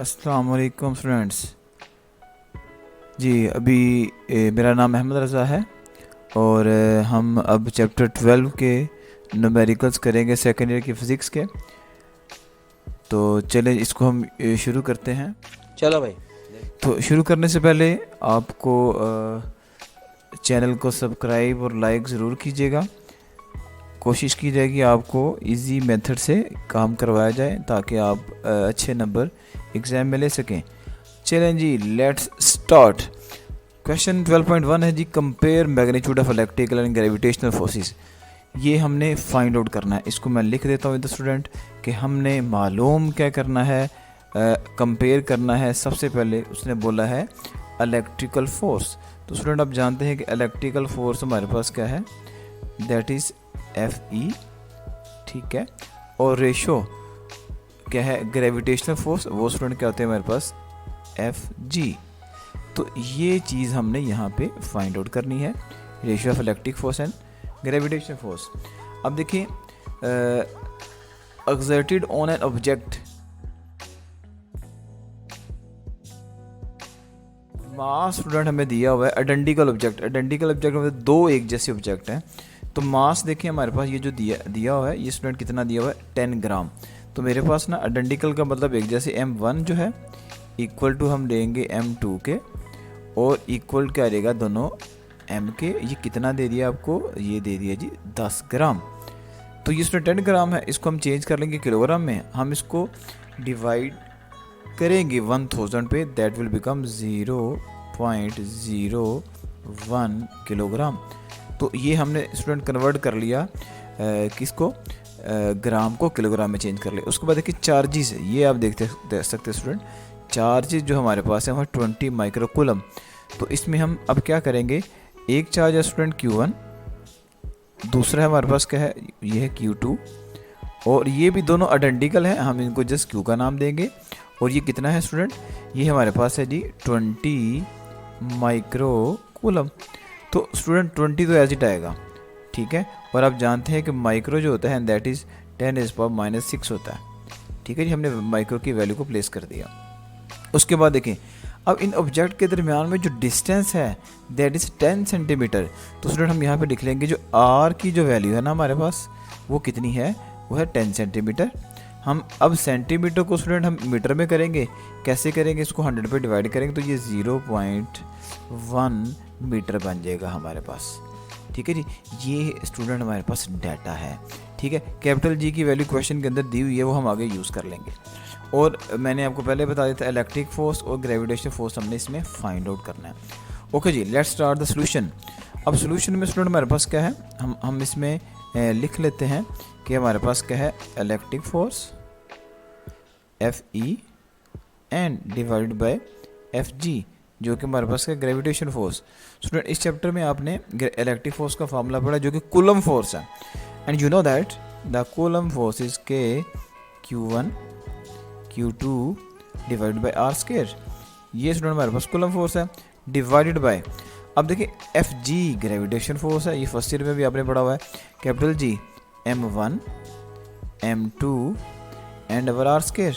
अस्सलाम वालेकुम स्टूडेंट्स। जी अभी मेरा नाम अहमद रज़ा है और हम अब चैप्टर 12 के न्यूमेरिकल्स करेंगे सेकेंड ईयर की फ़िज़िक्स के। तो चलें इसको हम शुरू करते हैं। चलो भाई। तो शुरू करने से पहले आपको चैनल को सब्सक्राइब और लाइक ज़रूर कीजिएगा। कोशिश की जाएगी आपको इजी मेथड से काम करवाया जाए ताकि आप अच्छे नंबर एग्ज़ाम में ले सकें। चलें जी, लेट्स स्टार्ट। क्वेश्चन 12.1 है जी, compare magnitude of electrical and gravitational forces. ये हमने फाइंड आउट करना है। इसको मैं लिख देता हूँ विद द स्टूडेंट कि हमने मालूम क्या करना है, कंपेयर करना है। सबसे पहले उसने बोला है इलेक्ट्रिकल फोर्स। तो स्टूडेंट आप जानते हैं कि इलेक्ट्रिकल फोर्स हमारे पास क्या है, दैट इज़ FE, ठीक है। और रेशो क्या है, ग्रेविटेशनल फोर्स, वो स्टूडेंट क्या होते हैं हमारे पास, FG। तो ये चीज़ हमने यहाँ पे फाइंड आउट करनी है, ratio of electric force and gravitational force. अब देखिए, exerted on an object, mass student हमें दिया हुआ है आइडेंटिकल ऑब्जेक्ट। आइडेंटिकल ऑब्जेक्ट मतलब दो एक जैसे ऑब्जेक्ट हैं। तो मास देखिए हमारे पास ये जो दिया हुआ है, ये स्टूडेंट कितना दिया हुआ है, 10 ग्राम। तो मेरे पास ना आइडेंटिकल का मतलब एक जैसे M1 जो है इक्वल टू हम लेंगे M2 के, और इक्वल क्या रहेगा दोनों M के। ये कितना दे दिया आपको, ये दे दिया जी 10 ग्राम। तो ये इसमें 10 ग्राम है, इसको हम चेंज कर लेंगे किलोग्राम में। हम इसको डिवाइड करेंगे 1000 पे, दैट विल बिकम 0.01 किलोग्राम। तो ये हमने स्टूडेंट कन्वर्ट कर लिया किसको, ग्राम को किलोग्राम में चेंज कर लिया। उसके बाद देखिए चार्जेस, ये आप देख सकते हैं स्टूडेंट, चार्जेस जो हमारे पास है वह 20 माइक्रोकूलम। तो इसमें हम अब क्या करेंगे, एक चार्ज है स्टूडेंट Q1, दूसरा है हमारे पास क्या है, ये है Q2, और ये भी दोनों आइडेंटिकल हैं, हम इनको जस्ट Q का नाम देंगे। और ये कितना है स्टूडेंट, ये हमारे पास है जी 20 माइक्रोकूलम। तो स्टूडेंट 20 तो एज इट आएगा, ठीक है। और आप जानते हैं कि माइक्रो जो होता है दैट इज़ 10⁻⁻⁶ होता है, ठीक है जी। हमने माइक्रो की वैल्यू को प्लेस कर दिया। उसके बाद देखें, अब इन ऑब्जेक्ट के दरमियान में जो डिस्टेंस है दैट इज़ 10 सेंटीमीटर। तो स्टूडेंट हम यहाँ पे लिख लेंगे जो R की जो वैल्यू है ना हमारे पास, वो कितनी है, वो है 10 सेंटीमीटर। हम अब सेंटीमीटर को स्टूडेंट हम मीटर में करेंगे। कैसे करेंगे, इसको 100 पे डिवाइड करेंगे तो ये 0.1 मीटर बन जाएगा हमारे पास, ठीक है जी। ये स्टूडेंट हमारे पास डाटा है, ठीक है। कैपिटल G की वैल्यू क्वेश्चन के अंदर दी हुई है, वो हम आगे यूज़ कर लेंगे। और मैंने आपको पहले बता दिया था इलेक्ट्रिक फोर्स और ग्रेविटेशनल फोर्स हमने इसमें फाइंड आउट करना है। ओके जी, लेट्स स्टार्ट द सोल्यूशन। अब सोल्यूशन में स्टूडेंट हमारे पास क्या है, हम इसमें लिख लेते हैं कि हमारे पास क्या है, electric force FE and divide by FG, जो कि हमारे पास है ग्रेविटेशन फोर्स। स्टूडेंट इस चैप्टर में आपने इलेक्ट्रिक फोर्स का फार्मूला पढ़ा जो कि कूलम फोर्स है, and you know that the coulomb force is K Q1 Q2 divide by R²। ये स्टूडेंट हमारे पास कूलम फोर्स है, डिवाइडेड बाय, अब देखिए FG ग्रेविटेशन फोर्स है, ये फर्स्ट ईयर में भी आपने पढ़ा हुआ है, capital G M1 M2 and our R²।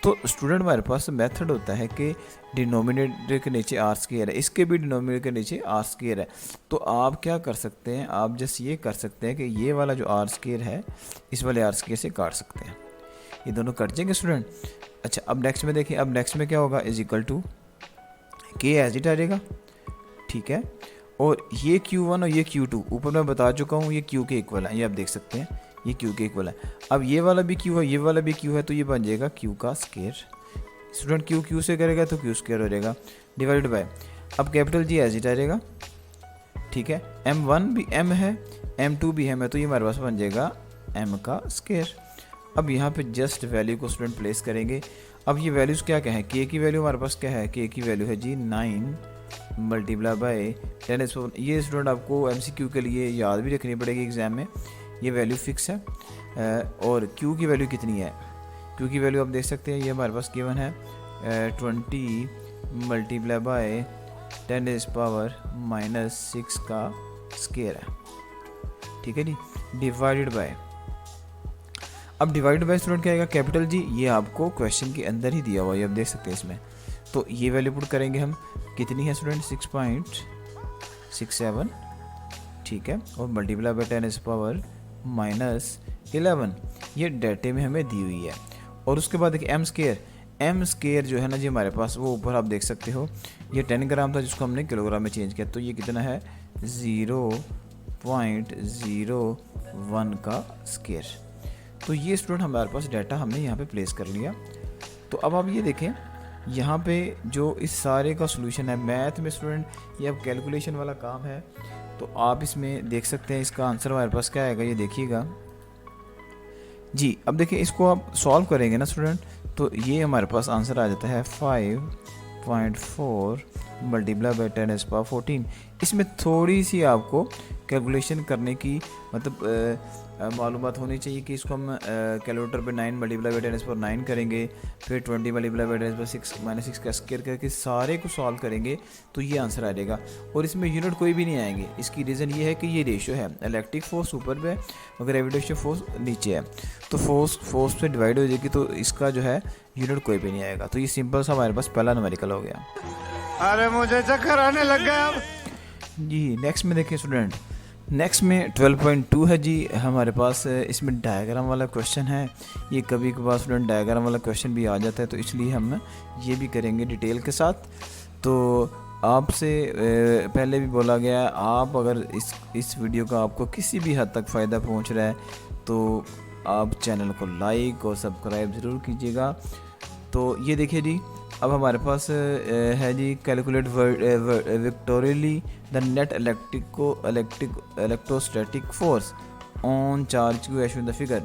तो स्टूडेंट हमारे पास मेथड होता है कि डिनोमिनेटर के नीचे R² है, इसके भी डिनोमिनेटर के नीचे R² है। तो आप क्या कर सकते हैं, आप जस्ट ये कर सकते हैं कि ये वाला जो R² है इस वाले R² से काट सकते हैं, ये दोनों कट जाएंगे स्टूडेंट। अच्छा, अब नेक्स्ट में देखिए, अब नेक्स्ट में क्या होगा, is equal to K as it आ जाएगा, ठीक है। और ये Q1 और ये Q2 ऊपर मैं बता चुका हूँ, ये Q के इक्वल है, ये आप देख सकते हैं, ये Q के इक्वल है। अब ये वाला भी Q है, ये वाला भी Q है, तो ये बन जाएगा Q का स्क्वायर। स्टूडेंट Q से करेगा तो Q² हो जाएगा, डिवाइडेड बाय, अब कैपिटल जी एज इट आ जाएगा, ठीक है। m1 भी m है, m2 भी m है, तो ये हमारे पास बन जाएगा m का स्क्वायर। अब यहाँ पे जस्ट वैल्यू को स्टूडेंट प्लेस करेंगे। अब ये वैल्यूज़ क्या क्या है, k की वैल्यू हमारे पास क्या है, k की वैल्यू है जी 9 मल्टीप्लाई बाई 10 ये स्टूडेंट आपको MCQ के लिए याद भी रखनी पड़ेगी एग्जाम में, ये वैल्यू फिक्स है। और q की वैल्यू कितनी है, q की वैल्यू आप देख सकते हैं, ये हमारे पास गिवन है 20 मल्टीप्लाई बाई 10⁻⁻6 का स्क्वायर है, ठीक है जी, डिवाइडेड बाय। अब डिवाइड बाय स्टूडेंट क्या आएगा, कैपिटल जी ये आपको क्वेश्चन के अंदर ही दिया हुआ है, आप देख सकते हैं इसमें। तो ये वैल्यू पुट करेंगे हम, कितनी है स्टूडेंट 6.67, ठीक है, और मल्टीप्लाई बाय 10⁻⁻11 ये डेटे में हमें दी हुई है। और उसके बाद देखिए एम स्क्वायर जो है ना जी हमारे पास, वो ऊपर आप देख सकते हो, ये 10 ग्राम था जिसको हमने किलोग्राम में चेंज किया, तो ये कितना है 0.01 का स्क्वायर। तो ये स्टूडेंट हमारे पास डाटा हमने यहाँ पे प्लेस कर लिया। तो अब आप ये देखें, यहाँ पे जो इस सारे का सॉल्यूशन है मैथ में स्टूडेंट, ये अब कैलकुलेशन वाला काम है, तो आप इसमें देख सकते हैं इसका आंसर हमारे पास क्या आएगा, ये देखिएगा जी। अब देखिए इसको आप सॉल्व करेंगे ना स्टूडेंट, तो ये हमारे पास आंसर आ जाता है 5.4 मल्टीप्लाई बाई 10⁻14। इसमें थोड़ी सी आपको कैलकुलेशन करने की मतलब मालूमात होनी चाहिए कि इसको हम कैलकुलेटर पे 9 मल्टीप्लाई बाई 10⁻9 करेंगे, फिर 20 मल्टीप्लाई बाई 10⁻6 का स्क्वायर करके सारे को सॉल्व करेंगे, तो ये आंसर आ जाएगा। और इसमें यूनिट कोई भी नहीं आएंगे, इसकी रीज़न ये है कि ये रेशियो है, इलेक्ट्रिक फोर्स ऊपर पे और ग्रेविटेशन फोर्स नीचे है, तो फोर्स से डिवाइड हो जाएगी, तो इसका जो है यूनिट कोई भी नहीं आएगा। तो ये सिंपल सा हमारे पास पहला न्यूमेरिकल हो गया। अरे मुझे चक्कर आने लग गया अब जी। नेक्स्ट में देखिए स्टूडेंट, नेक्स्ट में 12.2 है जी हमारे पास, इसमें डायग्राम वाला क्वेश्चन है। ये कभी कभार स्टूडेंट डायग्राम वाला क्वेश्चन भी आ जाता है, तो इसलिए हम ये भी करेंगे डिटेल के साथ। तो आपसे पहले भी बोला गया है, आप अगर इस वीडियो का आपको किसी भी हद तक फ़ायदा पहुंच रहा है तो आप चैनल को लाइक और सब्सक्राइब ज़रूर कीजिएगा। तो ये देखिए जी, अब हमारे पास है जी calculate vectorially the net electrostatic force on charge Q as in the figure.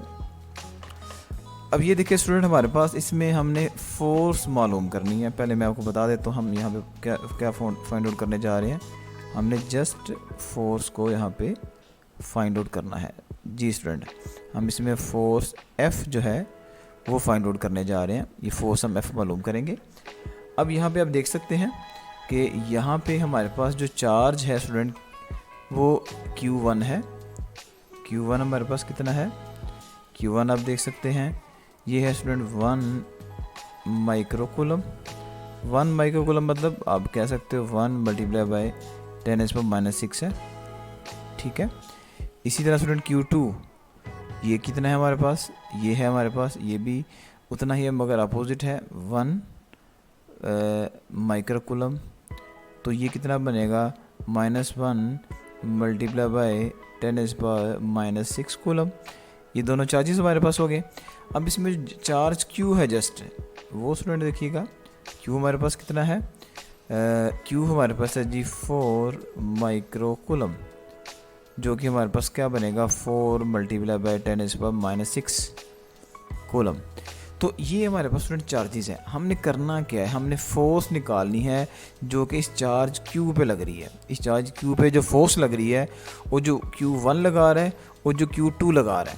अब ये देखिए स्टूडेंट, हमारे पास इसमें हमने फोर्स मालूम करनी है। पहले मैं आपको बता देता हूँ हम यहाँ पे क्या फाइंड आउट करने जा रहे हैं। हमने जस्ट फोर्स को यहाँ पे फाइंड आउट करना है जी स्टूडेंट। हम इसमें फोर्स F जो है वो फाइंड आउट करने जा रहे हैं, ये फोर्स हम F मालूम करेंगे। अब यहाँ पे आप देख सकते हैं कि यहाँ पे हमारे पास जो चार्ज है स्टूडेंट वो Q1 है। Q1 हमारे पास कितना है, Q1 आप देख सकते हैं ये है स्टूडेंट 1 माइक्रोकूलम। 1 माइक्रोकूलम मतलब आप कह सकते हो 1 मल्टीप्लाई बाई 10⁻⁻6 है, ठीक है। इसी तरह स्टूडेंट Q2 ये कितना है हमारे पास, ये है हमारे पास, ये भी उतना ही है मगर अपोजिट है 1 माइक्रोकूलम। तो ये कितना बनेगा -1 मल्टीप्लाई बाई 10⁻⁻6 कूलम। ये दोनों चार्जेस हमारे पास हो गए। अब इसमें चार्ज Q है जस्ट, वो स्टूडेंट देखिएगा Q हमारे पास कितना है, Q हमारे पास है जी 4 माइक्रोकूलम, जो कि हमारे पास क्या बनेगा 4 मल्टीप्लाई बाई 10⁻⁻6 कूलम। तो ये हमारे पास स्टूडेंट चार्जेस है। हमने करना क्या है, हमने फोर्स निकालनी है जो कि इस चार्ज Q पे लग रही है। इस चार्ज Q पे जो फोर्स लग रही है वो जो Q1 लगा रहा है और जो Q2 लगा रहा है,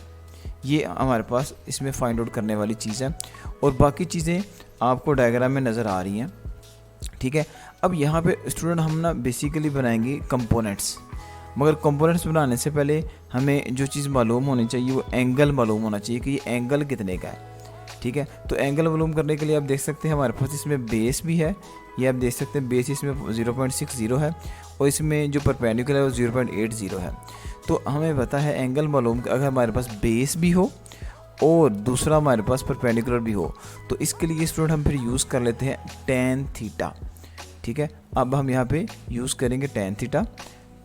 ये हमारे पास इसमें फाइंड आउट करने वाली चीज़ है। और बाकी चीज़ें आपको डायग्राम में नज़र आ रही हैं, ठीक है। अब यहाँ पे स्टूडेंट हम ना बेसिकली बनाएंगे कंपोनेंट्स, मगर कंपोनेंट्स बनाने से पहले हमें जो चीज़ मालूम होनी चाहिए वो एंगल मालूम होना चाहिए कि ये एंगल कितने का है, ठीक है। तो एंगल मालूम करने के लिए आप देख सकते हैं हमारे पास इसमें बेस भी है, ये आप देख सकते हैं बेस इसमें 0.60 है और इसमें जो परपेंडिकुलर है वो 0.80 है। तो हमें पता है एंगल मालूम, अगर हमारे पास बेस भी हो और दूसरा हमारे पास परपेंडिकुलर भी हो, तो इसके लिए स्टूडेंट हम फिर यूज़ कर लेते हैं tan थीटा, ठीक है। अब हम यहाँ पे यूज़ करेंगे tan थीटा,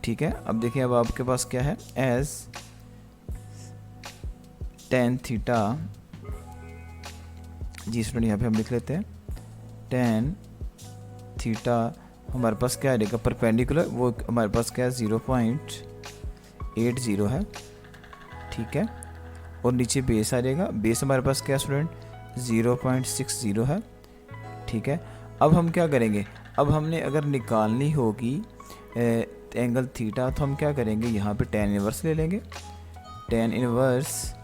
ठीक है। अब देखिए अब आपके पास क्या है, एज tan थीटा जी स्टूडेंट यहाँ पे हम लिख लेते हैं tan थीटा हमारे पास क्या रहेगा परपेंडिकुलर, वो हमारे पास क्या है 0.80 है, ठीक है। और नीचे बेस आ जाएगा, बेस हमारे पास क्या है स्टूडेंट 0.60 है, ठीक है। अब हम क्या करेंगे, अब हमने अगर निकालनी होगी एंगल थीटा, तो हम क्या करेंगे यहाँ पे tan इनवर्स ले लेंगे, tan इनवर्स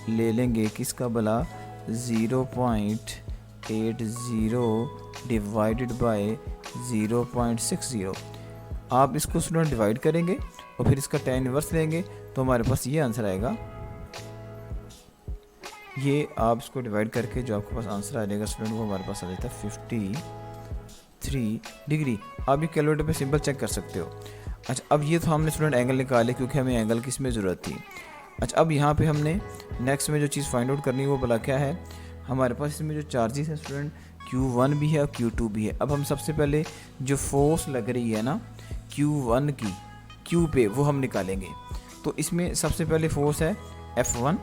ले लेंगे किसका भला 0.80 डिवाइडेड बाय 0.60। आप इसको स्टूडेंट डिवाइड करेंगे और फिर इसका tan इनवर्स लेंगे तो हमारे पास ये आंसर आएगा। ये आप इसको डिवाइड करके जो आपके पास आंसर आ जाएगा स्टूडेंट वो हमारे पास आ जाता है 53 डिग्री। आप ये कैलकुलेटर पे सिंपल चेक कर सकते हो। अच्छा, अब ये तो हमने स्टूडेंट एंगल निकाले क्योंकि हमें एंगल की इसमें ज़रूरत थी। अच्छा, अब यहाँ पे हमने नेक्स्ट में जो चीज़ फाइंड आउट करनी है वो भला क्या है, हमारे पास इसमें जो चार्जेस हैं स्टूडेंट Q1 भी है और Q2 भी है। अब हम सबसे पहले जो फोर्स लग रही है ना Q1 की Q पे वो हम निकालेंगे। तो इसमें सबसे पहले फोर्स है F1।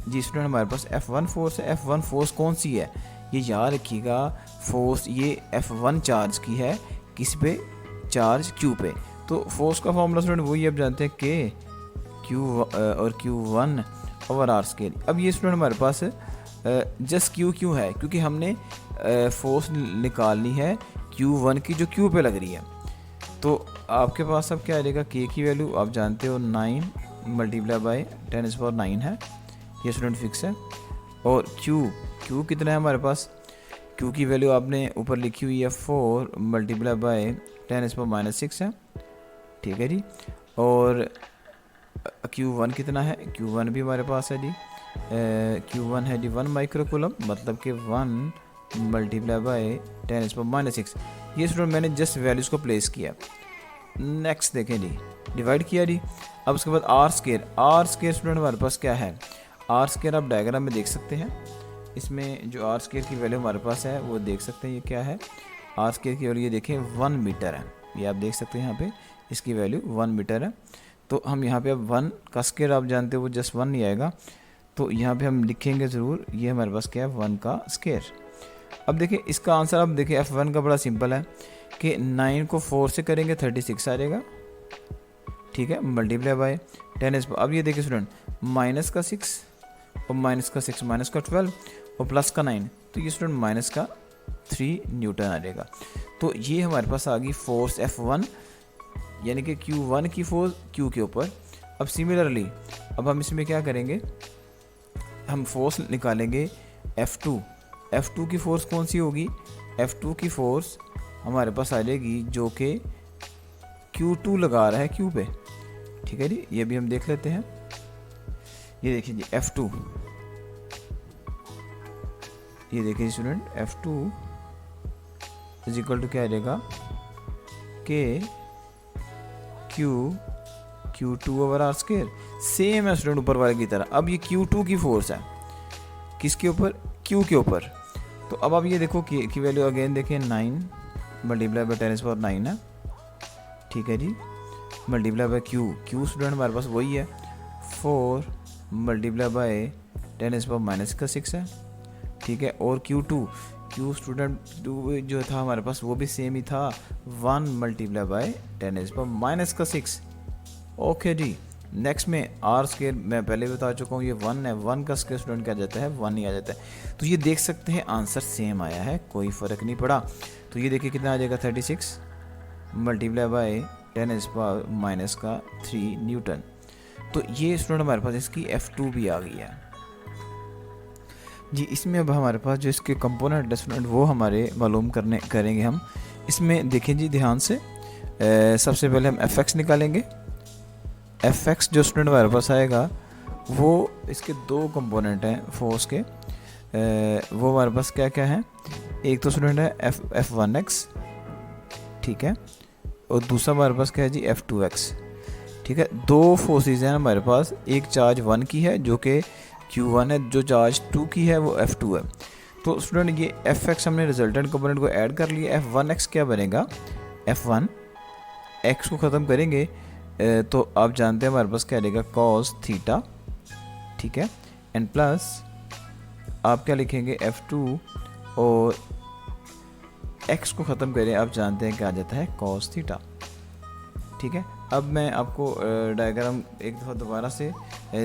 जी स्टूडेंट हमारे पास F1 फोर्स है। F1 फोर्स कौन सी है, ये याद रखिएगा, फोर्स ये F1 चार्ज की है किस पे, चार्ज Q पे। तो फोर्स का फॉर्मूला स्टूडेंट वही आप जानते हैं K Q और Q1 ओवर R स्केयर। अब ये स्टूडेंट हमारे पास जस्ट Q क्यों है, क्योंकि हमने फोर्स निकालनी है Q1 की जो Q पे लग रही है। तो आपके पास अब क्या आ जाएगा, K की वैल्यू आप जानते हो 9 मल्टीप्लाई बाई 10⁹ है, ये स्टूडेंट फिक्स है। और Q कितना है हमारे पास, Q की वैल्यू आपने ऊपर लिखी हुई है 4 मल्टीप्लाई बाई 10⁻⁻6 है, ठीक है जी। और Q1 कितना है, Q1 भी हमारे पास है जी, Q1 है जी 1 माइक्रोकूलम, मतलब कि 1 मल्टीप्लाई बाई 10⁻⁻6। ये स्टूडेंट मैंने जस्ट वैल्यूज़ को प्लेस किया। नेक्स्ट देखें जी, डिवाइड किया जी। अब उसके बाद R स्केयर स्टूडेंट हमारे पास क्या है, R स्केयर आप डायग्राम में देख सकते हैं। इसमें जो R स्केयर की वैल्यू हमारे पास है वो देख सकते हैं, ये क्या है R स्केयर की वैल्यू, ये देखें 1 मीटर है, ये आप देख सकते हैं यहाँ पे इसकी वैल्यू 1 मीटर है। तो हम यहाँ पे अब 1 का स्केयर आप जानते हो वो जस्ट 1 नहीं आएगा, तो यहाँ पे हम लिखेंगे ज़रूर, ये हमारे पास क्या है 1 का स्केयर। अब देखिए इसका आंसर, अब देखिए F1 का बड़ा सिंपल है कि 9 को 4 से करेंगे 36 आ जाएगा, ठीक है, मल्टीप्लाई बाय 10। अब ये देखिए स्टूडेंट माइनस का 6 और माइनस का 6 माइनस का 12 और प्लस का 9, तो ये स्टूडेंट माइनस का 3 न्यूटन आ जाएगा। तो ये हमारे पास आ गई फोर्स F1, यानी कि Q1 की फोर्स Q के ऊपर। अब सिमिलरली अब हम इसमें क्या करेंगे, हम फोर्स निकालेंगे F2 की फोर्स कौन सी होगी, F2 की फोर्स हमारे पास आ जाएगी जो कि Q2 लगा रहा है Q पे, ठीक है जी। ये भी हम देख लेते हैं, ये देखिए जी F2, ये देखिए student F2 is equal to क्या आ जाएगा K Q2 over R square. Same है स्टूडेंट ऊपर वाले की तरह। अब ये Q2 की फोर्स है किसके ऊपर, Q के ऊपर। तो अब आप ये देखो की वैल्यू अगेन देखें 9 मल्टीप्लाई बाई 10⁻⁹ है, ठीक है जी, मल्टीप्लाई बाई Q स्टूडेंट हमारे पास वही है 4 मल्टीप्लाई बाई 10⁻⁻6 है, ठीक है। और Q2 स्टूडेंट जो था हमारे पास वो भी सेम ही था 1 मल्टीप्लाई बाई 10⁻⁻6। ओके जी। नेक्स्ट में R स्केयर मैं पहले बता चुका हूँ, ये 1 है, 1 का स्केयर स्टूडेंट क्या जाता है 1 ही आ जाता है। तो ये देख सकते हैं आंसर सेम आया है, कोई फ़र्क नहीं पड़ा। तो ये देखिए कितना आ जाएगा 36 मल्टीप्लाई बाई 10⁻⁻3 न्यूटन। तो ये स्टूडेंट हमारे पास इसकी F2 भी आ गई है जी। इसमें अब हमारे पास जो इसके कंपोनेंट स्टूडेंट वो हमारे मालूम करेंगे हम। इसमें देखें जी ध्यान से, सबसे पहले हम Fx निकालेंगे। Fx जो स्टूडेंट हमारे पास आएगा वो इसके 2 कंपोनेंट हैं फोर्स के, वो हमारे पास क्या क्या हैं, एक तो स्टूडेंट है F1x, ठीक है, और दूसरा हमारे पास क्या है जी F2x, ठीक है। 2 फोर्सेस हैं हमारे पास, एक चार्ज 1 की है जो कि Q1 है, जो चार्ज 2 की है वो F2 है। तो स्टूडेंट ये Fx हमने रिजल्टेंट कंपोनेंट को ऐड कर लिया। F1x क्या बनेगा, F1x को ख़त्म करेंगे तो आप जानते हैं हमारे पास क्या रहेगा cos थीटा, ठीक है, एंड प्लस आप क्या लिखेंगे F2 और एक्स को ख़त्म करें आप जानते हैं क्या आ जाता है कॉस थीटा। ठीक है, अब मैं आपको डायग्राम एक दफ़ा दोबारा से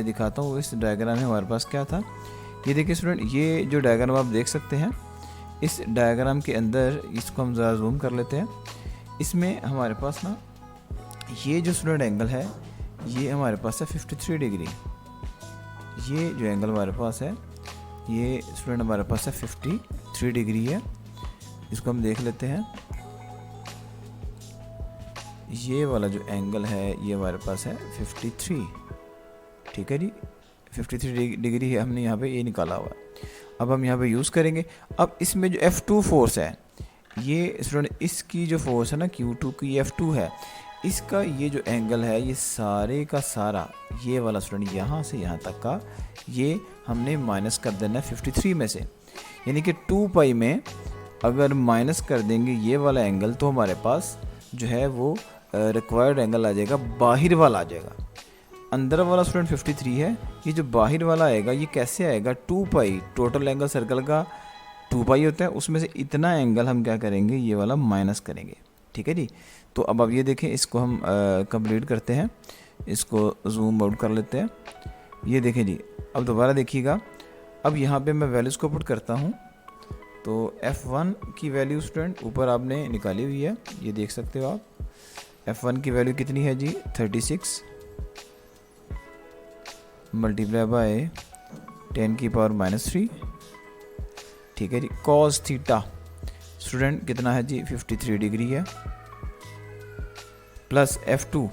दिखाता हूँ। इस डायग्राम में हमारे पास क्या था, ये देखिए स्टूडेंट, ये जो डायग्राम आप देख सकते हैं, इस डायग्राम के अंदर इसको हम ज़रा जूम कर लेते हैं। इसमें हमारे पास ना ये जो स्टूडेंट एंगल है ये हमारे पास है 53 डिग्री। ये जो एंगल हमारे पास है ये स्टूडेंट हमारे पास है 53 डिग्री है। इसको हम देख लेते हैं। ये वाला जो एंगल है ये हमारे पास है 53। ठीक है जी, 53 डिग्री है, हमने यहाँ पे ये निकाला हुआ है। अब हम यहाँ पे यूज़ करेंगे। अब इसमें जो F2 फोर्स है, ये स्टूडेंट इसकी जो फोर्स है ना Q2 की F2 है, इसका ये जो एंगल है ये सारे का सारा ये वाला स्टूडेंट यहाँ से यहाँ तक का ये हमने माइनस कर देना है 53 में से। यानी कि 2 पाई में अगर माइनस कर देंगे ये वाला एंगल तो हमारे पास जो है वो रिक्वायर्ड एंगल आ जाएगा, बाहर वाला आ जाएगा। अंदर वाला स्टूडेंट 53 है, ये जो बाहर वाला आएगा ये कैसे आएगा, 2 पाई, टोटल एंगल सर्कल का 2 पाई होता है, उसमें से इतना एंगल हम क्या करेंगे, ये वाला माइनस करेंगे। ठीक है जी, तो अब ये देखें, इसको हम कंप्लीट करते हैं, इसको जूम आउट कर लेते हैं। ये देखें जी, अब दोबारा देखिएगा। अब यहाँ पे मैं वैल्यूज़ को पुट करता हूँ। तो F1 की वैल्यू स्टूडेंट ऊपर आपने निकाली हुई है, ये देख सकते हो आप। F1 की वैल्यू कितनी है जी, 36 मल्टीप्लाई बाय 10 की पावर -3। ठीक है जी, कॉस थीटा स्टूडेंट कितना है जी, 53 डिग्री है, प्लस F2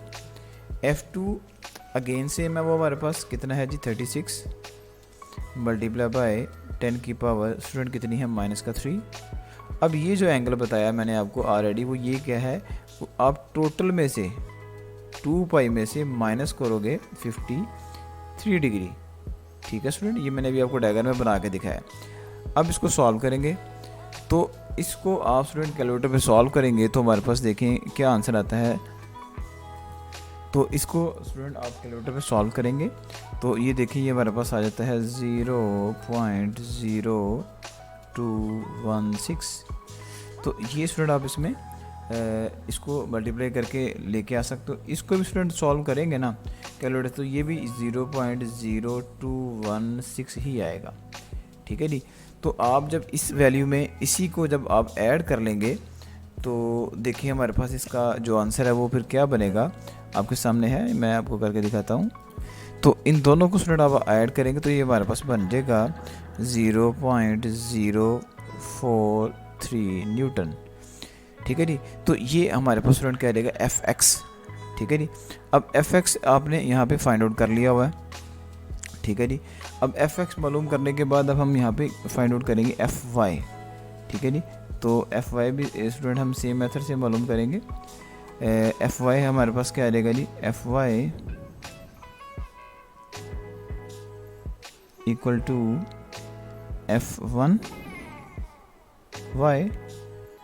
अगेन से मैं वो हमारे पास कितना है जी, 36 मल्टीप्लाई बाय 10 की पावर स्टूडेंट कितनी है, -3। अब ये जो एंगल बताया मैंने आपको ऑलरेडी, वो ये क्या है, वो आप टोटल में से 2 पाई में से माइनस करोगे 53 डिग्री। ठीक है स्टूडेंट, ये मैंने अभी आपको डायग्राम में बना के दिखाया। अब इसको सॉल्व करेंगे, तो इसको आप स्टूडेंट कैलकुलेटर पे सॉल्व करेंगे तो हमारे पास देखें क्या आंसर आता है। तो इसको स्टूडेंट आप कैलकुलेटर पे सॉल्व करेंगे तो ये देखिए, ये हमारे पास आ जाता है 0.0216। तो ये स्टूडेंट आप इसमें इसको मल्टीप्लाई करके लेके आ सकते हो। इसको भी स्टूडेंट सॉल्व करेंगे ना कैलकुलेटर, तो ये भी 0.0216 ही आएगा। ठीक है जी, तो आप जब इस वैल्यू में इसी को जब आप ऐड कर लेंगे तो देखिए हमारे पास इसका जो आंसर है वो फिर क्या बनेगा, आपके सामने है, मैं आपको करके दिखाता हूँ। तो इन दोनों को स्टूडेंट आप ऐड करेंगे तो ये हमारे पास बन जाएगा 0.043 न्यूटन। ठीक है जी, तो ये हमारे पास स्टूडेंट क्या रहेगा, Fx। ठीक है जी, अब Fx आपने यहाँ पे फाइंड आउट कर लिया हुआ है। ठीक है जी, अब Fx मालूम करने के बाद अब हम यहाँ पे फाइंड आउट करेंगे Fy। ठीक है जी, तो Fy भी स्टूडेंट हम सेम मेथड से मालूम करेंगे। Fy हमारे पास क्या आ जाएगा जी, Fy equal to F1y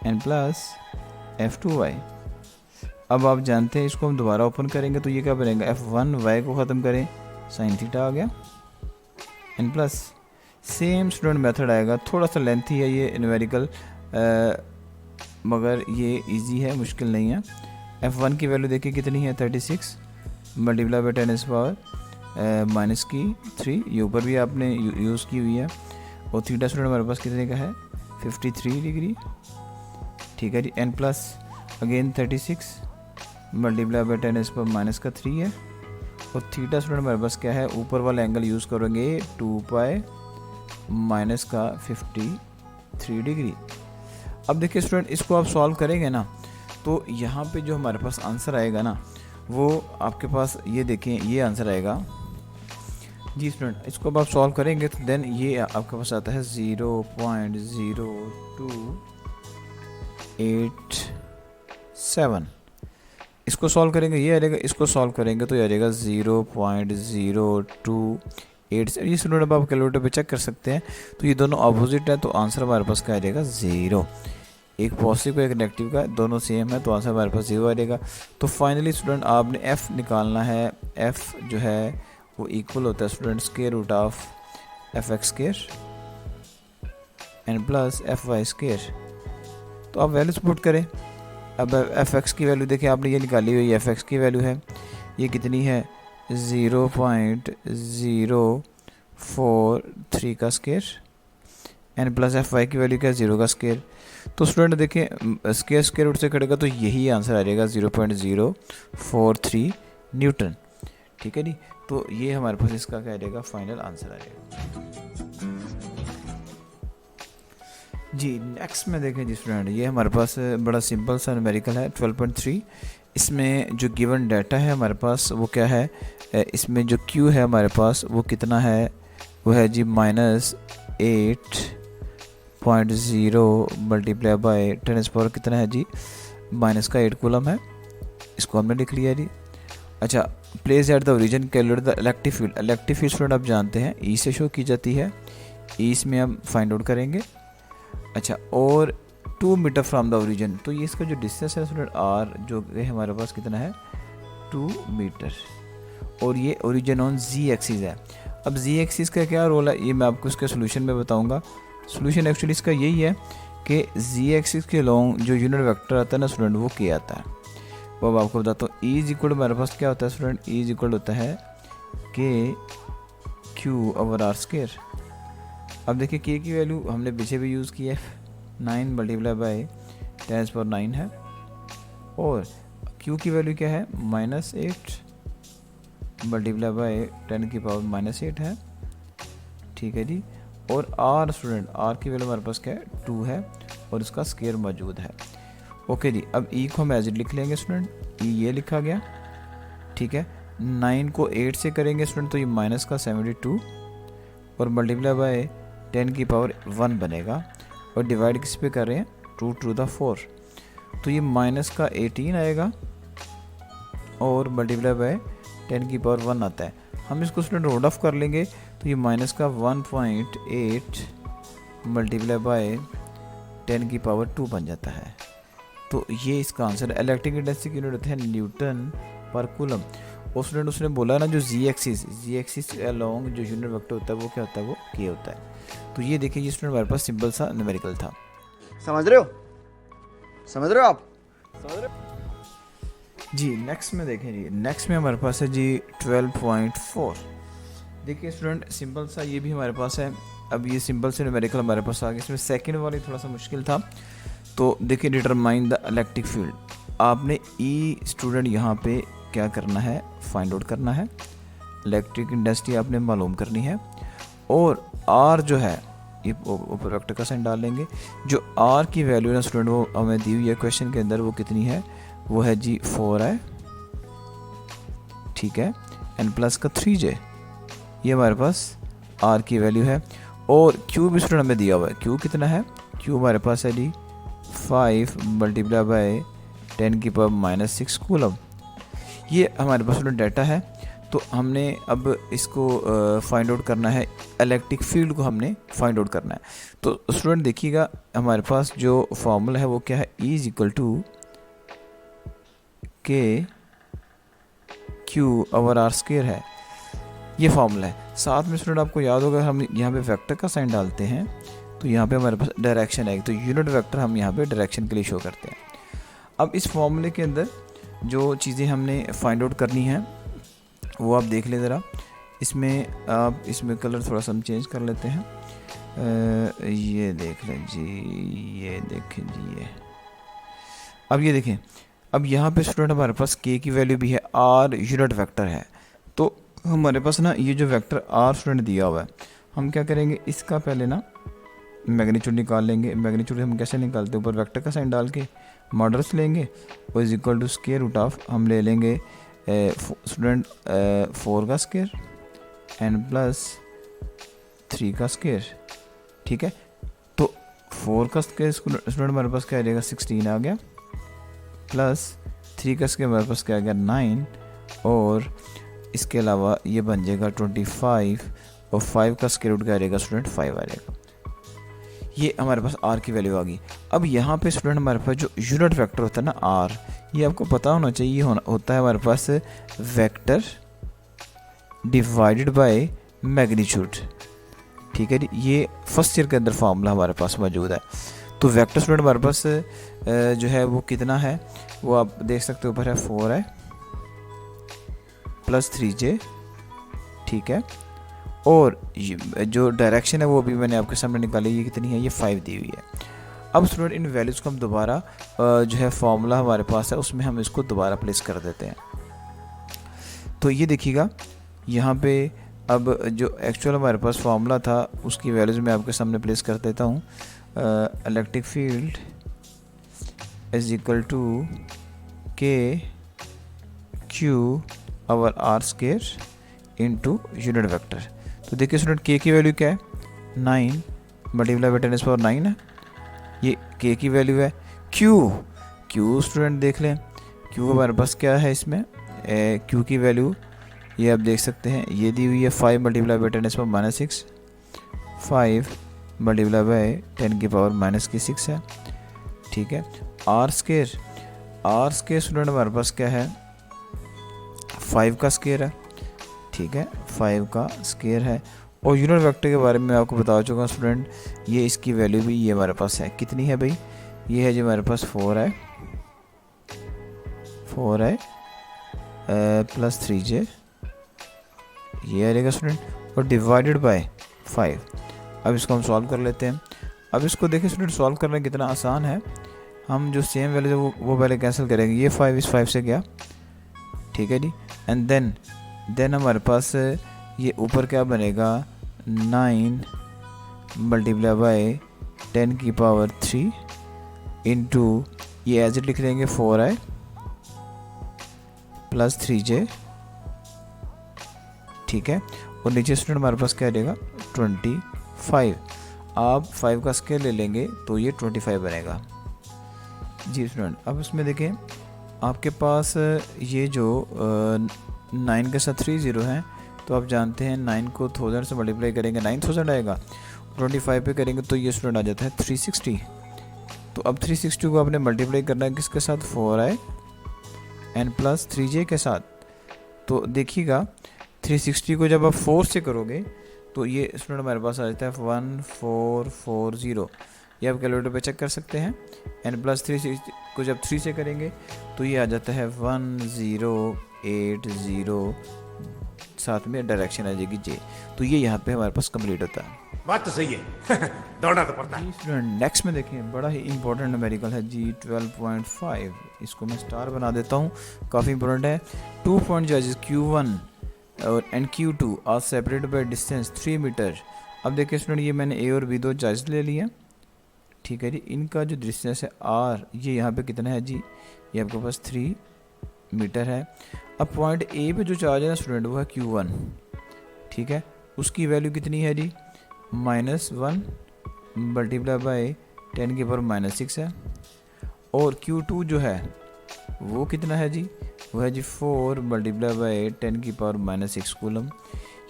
and plus F2y। अब आप जानते हैं इसको हम दोबारा ओपन करेंगे तो ये क्या बनेगा, F1y को ख़त्म करें साइन थीटा आ गया, and plus same student method आएगा। थोड़ा सा लेंथी है ये न्यूमेरिकल, मगर ये इजी है, मुश्किल नहीं है। F1 की वैल्यू देखिए कितनी है, 36 मल्टीप्लाई बाई 10 पावर -3, ये ऊपर भी आपने यूज़ की हुई है। और थीटा स्टूडेंट हमारे पास कितने का है, 53 डिग्री। ठीक है जी, N plus again 36 multiply by 10 power -3 है। और थीटा स्टूडेंट हमारे पास क्या है, ऊपर वाला एंगल यूज़ करेंगे 2 पाई -53 डिग्री। अब देखिए स्टूडेंट, इसको आप सॉल्व करेंगे ना तो यहाँ पे जो हमारे पास आंसर आएगा ना वो आपके पास, ये देखें ये आंसर आएगा जी स्टूडेंट। इसको अब आप सॉल्व करेंगे तो देन ये आपके पास आता है 0.0287। इसको सॉल्व करेंगे ये आ जाएगा, इसको सॉल्व करेंगे तो ये आ जाएगा 0.0287। ये स्टूडेंट अब आप कैलकुलेटर पे चेक कर सकते हैं, तो ये दोनों अपोजिट है तो आंसर हमारे पास क्या आ जाएगा, 0। एक पॉजिटिव का एक नेगेटिव का, दोनों सेम है तो आंसर हमारे पास 0 आ जाएगा। तो फाइनली स्टूडेंट आपने F निकालना है। F जो है वो इक्वल होता है student square root of Fx square and plus Fy square. तो आप वैल्यूज पुट करें। अब एफ एक्स की वैल्यू देखें, आपने ये निकाली हुई एफ एक्स की वैल्यू है, ये कितनी है 0.043 का square, and plus F y की वैल्यू क्या है 0 का स्केयर। तो स्टूडेंट देखें स्केयर रूट से कटेगा तो यही आंसर आ जाएगा 0.043 न्यूटन। ठीक है जी, तो ये हमारे पास इसका क्या रहेगा फाइनल आंसर आ जाएगा जी। नेक्स्ट में देखें जी स्टूडेंट, ये हमारे पास बड़ा सिंपल सा न्यूमेरिकल है 12.3। इसमें जो गिवन डाटा है हमारे पास वो क्या है, इसमें जो Q है हमारे पास वो कितना है, वो है जी -8.0 मल्टीप्लाई बाय 10⁻⁴ कितना है जी, माइनस का 8 कूलम है। इसको हमने लिख लिया जी। अच्छा, place at the origin calculate the electric field. Electric field student आप जानते हैं ई से शो की जाती है, ई इसमें हम फाइंड आउट करेंगे। अच्छा, और 2 मीटर फ्रॉम द ओरिजिन, तो ये इसका जो डिस्टेंस है स्टूडेंट आर जो है हमारे पास कितना है 2 मीटर, और ये ओरिजिन ऑन जी एक्सिस है। अब जी एक्सिस का क्या रोल है ये मैं आपको इसके सोल्यूशन में बताऊंगा। सोल्यूशन एक्चुअली इसका यही है कि जी एक्सिस के लॉन्ग जो यूनिट वेक्टर आता है ना स्टूडेंट वो क्या आता है, वो अब आपको बताता हूँ। ई इज इक्वल हमारे पास क्या होता है स्टूडेंट, ई इज इक्वल होता है के क्यू ओवर आर स्क्वायर। अब देखिए के की वैल्यू हमने पीछे भी यूज़ की है 9 मल्टीप्लाई बाय 10⁻⁹ है, और क्यू की वैल्यू क्या है -8 मल्टीप्लाई बाय 10⁻⁻8 है। ठीक है जी, और आर स्टूडेंट आर की वैल्यू हमारे पास क्या है 2 है, और इसका स्केयर मौजूद है। ओके जी, अब ई को हम एज इट लिख लेंगे स्टूडेंट, ई ये लिखा गया। ठीक है, 9 को 8 से करेंगे स्टूडेंट तो ये माइनस का 72 और मल्टीप्लाई बाय 10⁻1 बनेगा, और डिवाइड किस पे कर रहे हैं 2 टू द 4, तो ये माइनस का 18 आएगा और मल्टीप्लाई बाय 10⁻1 आता है। हम इसको स्टूडेंट रोड ऑफ कर लेंगे तो ये माइनस का 1.8 मल्टीप्लाई बाय 10⁻2 बन जाता है। तो ये इसका आंसर है। इलेक्ट्रिक इंटेंसिटी की यूनिट होता है न्यूटन पर कूलम। और स्टूडेंट उसने बोला ना जो जी एक्सिस अलोंग जो यूनिट वेक्टर होता है वो क्या होता है, वो के होता है। तो ये देखिए ये स्टूडेंट हमारे पास सिंपल सा न्यूमेरिकल था। समझ रहे हो आप? जी नेक्स्ट में देखें जी, नेक्स्ट में हमारे पास है जी 12.4। देखिए स्टूडेंट सिंपल सा ये भी हमारे पास है। अब ये सिंपल से न्यूमेरिकल हमारे पास आ गया। इसमें सेकंड वाली थोड़ा सा मुश्किल था। तो देखिए डिटरमाइन द इलेक्ट्रिक फील्ड, आपने ई स्टूडेंट यहाँ पे क्या करना है फाइंड आउट करना है, इलेक्ट्रिक इंटेंसिटी आपने मालूम करनी है, और आर जो है ये ऊपर वेक्टर का साइन डाल लेंगे। जो आर की वैल्यू ना स्टूडेंट वो हमें दी हुई है क्वेश्चन के अंदर, वो कितनी है, वो है जी 4 है। ठीक है, एन प्लस का 3j, ये हमारे पास आर की वैल्यू है। और क्यू भी स्टूडेंट हमें दिया हुआ है, क्यू कितना है, क्यू हमारे पास है जी 5 मल्टीप्लाई बाय 10⁻⁻6 कूलम। ये हमारे पास स्टूडेंट डाटा है। तो हमने अब इसको फाइंड आउट करना है, इलेक्ट्रिक फील्ड को हमने फाइंड आउट करना है। तो स्टूडेंट देखिएगा हमारे पास जो फॉर्मूला है वो क्या है, E is equal to K Q over are square है, ये फॉर्मूला है। साथ में स्टूडेंट आपको याद होगा हम यहाँ पे वेक्टर का साइन डालते हैं तो यहाँ पे हमारे पास डायरेक्शन है, तो यूनिट वेक्टर हम यहाँ पे डायरेक्शन के लिए शो करते हैं। अब इस फॉर्मूले के अंदर जो चीज़ें हमने फाइंड आउट करनी है वो आप देख लें ज़रा। इसमें आप इसमें कलर थोड़ा सा हम चेंज कर लेते हैं। ये देख लें जी, ये देखें जी, ये अब ये देखें, अब यहाँ पे स्टूडेंट हमारे पास के की वैल्यू भी है, आर यूनिट वेक्टर है। तो हमारे पास ना ये जो वेक्टर आर स्टूडेंट दिया हुआ है, हम क्या करेंगे इसका पहले ना मैग्नीट्यूड निकाल लेंगे। मैग्नीट्यूड हम कैसे निकालते हैं, ऊपर वेक्टर का साइन डाल के मॉडल्स लेंगे, वो is equal to square root of हम ले लेंगे स्टूडेंट 4 का स्क्वायर एन प्लस 3 का स्क्वायर। ठीक है, तो 4 का स्क्वायर स्टूडेंट हमारे पास क्या आ जाएगा 16 आ गया, प्लस 3 का स्क्वायर हमारे पास क्या आ गया 9, और इसके अलावा ये बन जाएगा 25, और 5 का स्क्वायर रूट क्या आ जाएगा स्टूडेंट 5 आ जाएगा। ये हमारे पास आर की वैल्यू आ गई। अब यहाँ पे स्टूडेंट हमारे पास जो यूनिट वेक्टर होता है ना आर, ये आपको पता होना चाहिए, होता है हमारे पास वेक्टर डिवाइडेड बाय मैग्नीट्यूड। ठीक है जी, ये फर्स्ट ईयर के अंदर फॉर्मूला हमारे पास मौजूद है। तो वेक्टर स्टूडेंट हमारे पास जो है वो कितना है, वो आप देख सकते हो ऊपर है 4i प्लस 3j, ठीक है। और जो डायरेक्शन है वो भी मैंने आपके सामने निकाली, ये कितनी है, ये 5 दी हुई है। अब स्टूडेंट इन वैल्यूज़ को हम दोबारा जो है फॉर्मूला हमारे पास है उसमें हम इसको दोबारा प्लेस कर देते हैं। तो ये देखिएगा यहाँ पे अब जो एक्चुअल हमारे पास फॉर्मूला था उसकी वैल्यूज़ मैं आपके सामने प्लेस कर देता हूँ। Electric field is equal to K Q over r square into unit vector. तो देखिए स्टूडेंट के की वैल्यू क्या है, 9 मल्टीप्लाई बाई 10⁻⁹ है, ये के की वैल्यू है। क्यू स्टूडेंट देख लें, क्यू हमारे पास क्या है इसमें, क्यू की वैल्यू ये आप देख सकते हैं, ये दी हुई है 5 मल्टीप्लाई बाई 10⁻⁶, 5 मल्टीप्लाई बाई 10⁻⁻6 है, ठीक है। आर स्क्वायर स्टूडेंट हमारे पास क्या है, 5 का स्क्वायर है, ठीक है, 5 का स्क्वायर है। और यूनिट वेक्टर के बारे में आपको बता चुका स्टूडेंट, ये इसकी वैल्यू भी ये हमारे पास है, कितनी है भाई, ये है जो हमारे पास 4i प्लस 3j, ये आ जाएगा स्टूडेंट, और डिवाइडेड बाय 5। अब इसको हम सॉल्व कर लेते हैं। अब इसको देखिए स्टूडेंट, सॉल्व करना कितना आसान है। हम जो सेम वैल्यू है वो पहले कैंसिल करेंगे, ये 5 इस 5 से गया, ठीक है जी। एंड देन हमारे पास ये ऊपर क्या बनेगा, 9 मल्टीप्लाई बाई 10⁻³ इंटू ये एज इट लिख लेंगे 4i प्लस 3j, ठीक है। और नीचे स्टूडेंट हमारे पास क्या रहेगा, 25। आप 5 का स्क्वायर ले लेंगे तो ये 25 बनेगा जी स्टूडेंट। अब इसमें देखें आपके पास ये जो 9 के साथ 3 0 है, तो आप जानते हैं 9 को 1000 से मल्टीप्लाई करेंगे 9000 आएगा, 25 पे करेंगे तो ये स्टूडेंट आ जाता है 360। तो अब 360 को आपने मल्टीप्लाई करना है किसके साथ, 4i एन प्लस 3j के साथ। तो देखिएगा 360 को जब आप 4 से करोगे तो ये स्टूडेंट हमारे पास आ जाता है 1440, ये आप कैलकुलेटर पे चेक कर सकते हैं। एन प्लस 360 को जब 3 से करेंगे तो ये आ जाता है 1080, साथ में डायरेक्शन आ जाएगी j। तो ये यहाँ पे हमारे पास कंप्लीट होता है। बात तो सही है दौड़ना तो पड़ता है। स्टूडेंट नेक्स्ट में देखिए बड़ा ही इंपॉर्टेंट न्यूमेरिकल है जी 12.5, इसको मैं स्टार बना देता हूँ, काफ़ी इंपॉर्टेंट है। 2 पॉइंट चार्जेस Q1 और and Q2 are separated by distance 3 meter. अब देखिए स्टूडेंट ये मैंने A और B दो चार्ज ले लिए, ठीक है जी। इनका जो डिस्टेंस है R, ये यहाँ पे कितना है जी, ये आपके पास 3 मीटर है। अब पॉइंट A पे जो चार्ज है ना स्टूडेंट वो है Q1, ठीक है, उसकी वैल्यू कितनी है जी, -1 मल्टीप्लाई बाई 10⁻⁻6 है। और Q2 जो है वो कितना है जी, वो है जी 4 मल्टीप्लाई बाई 10⁻⁻6 कूलम।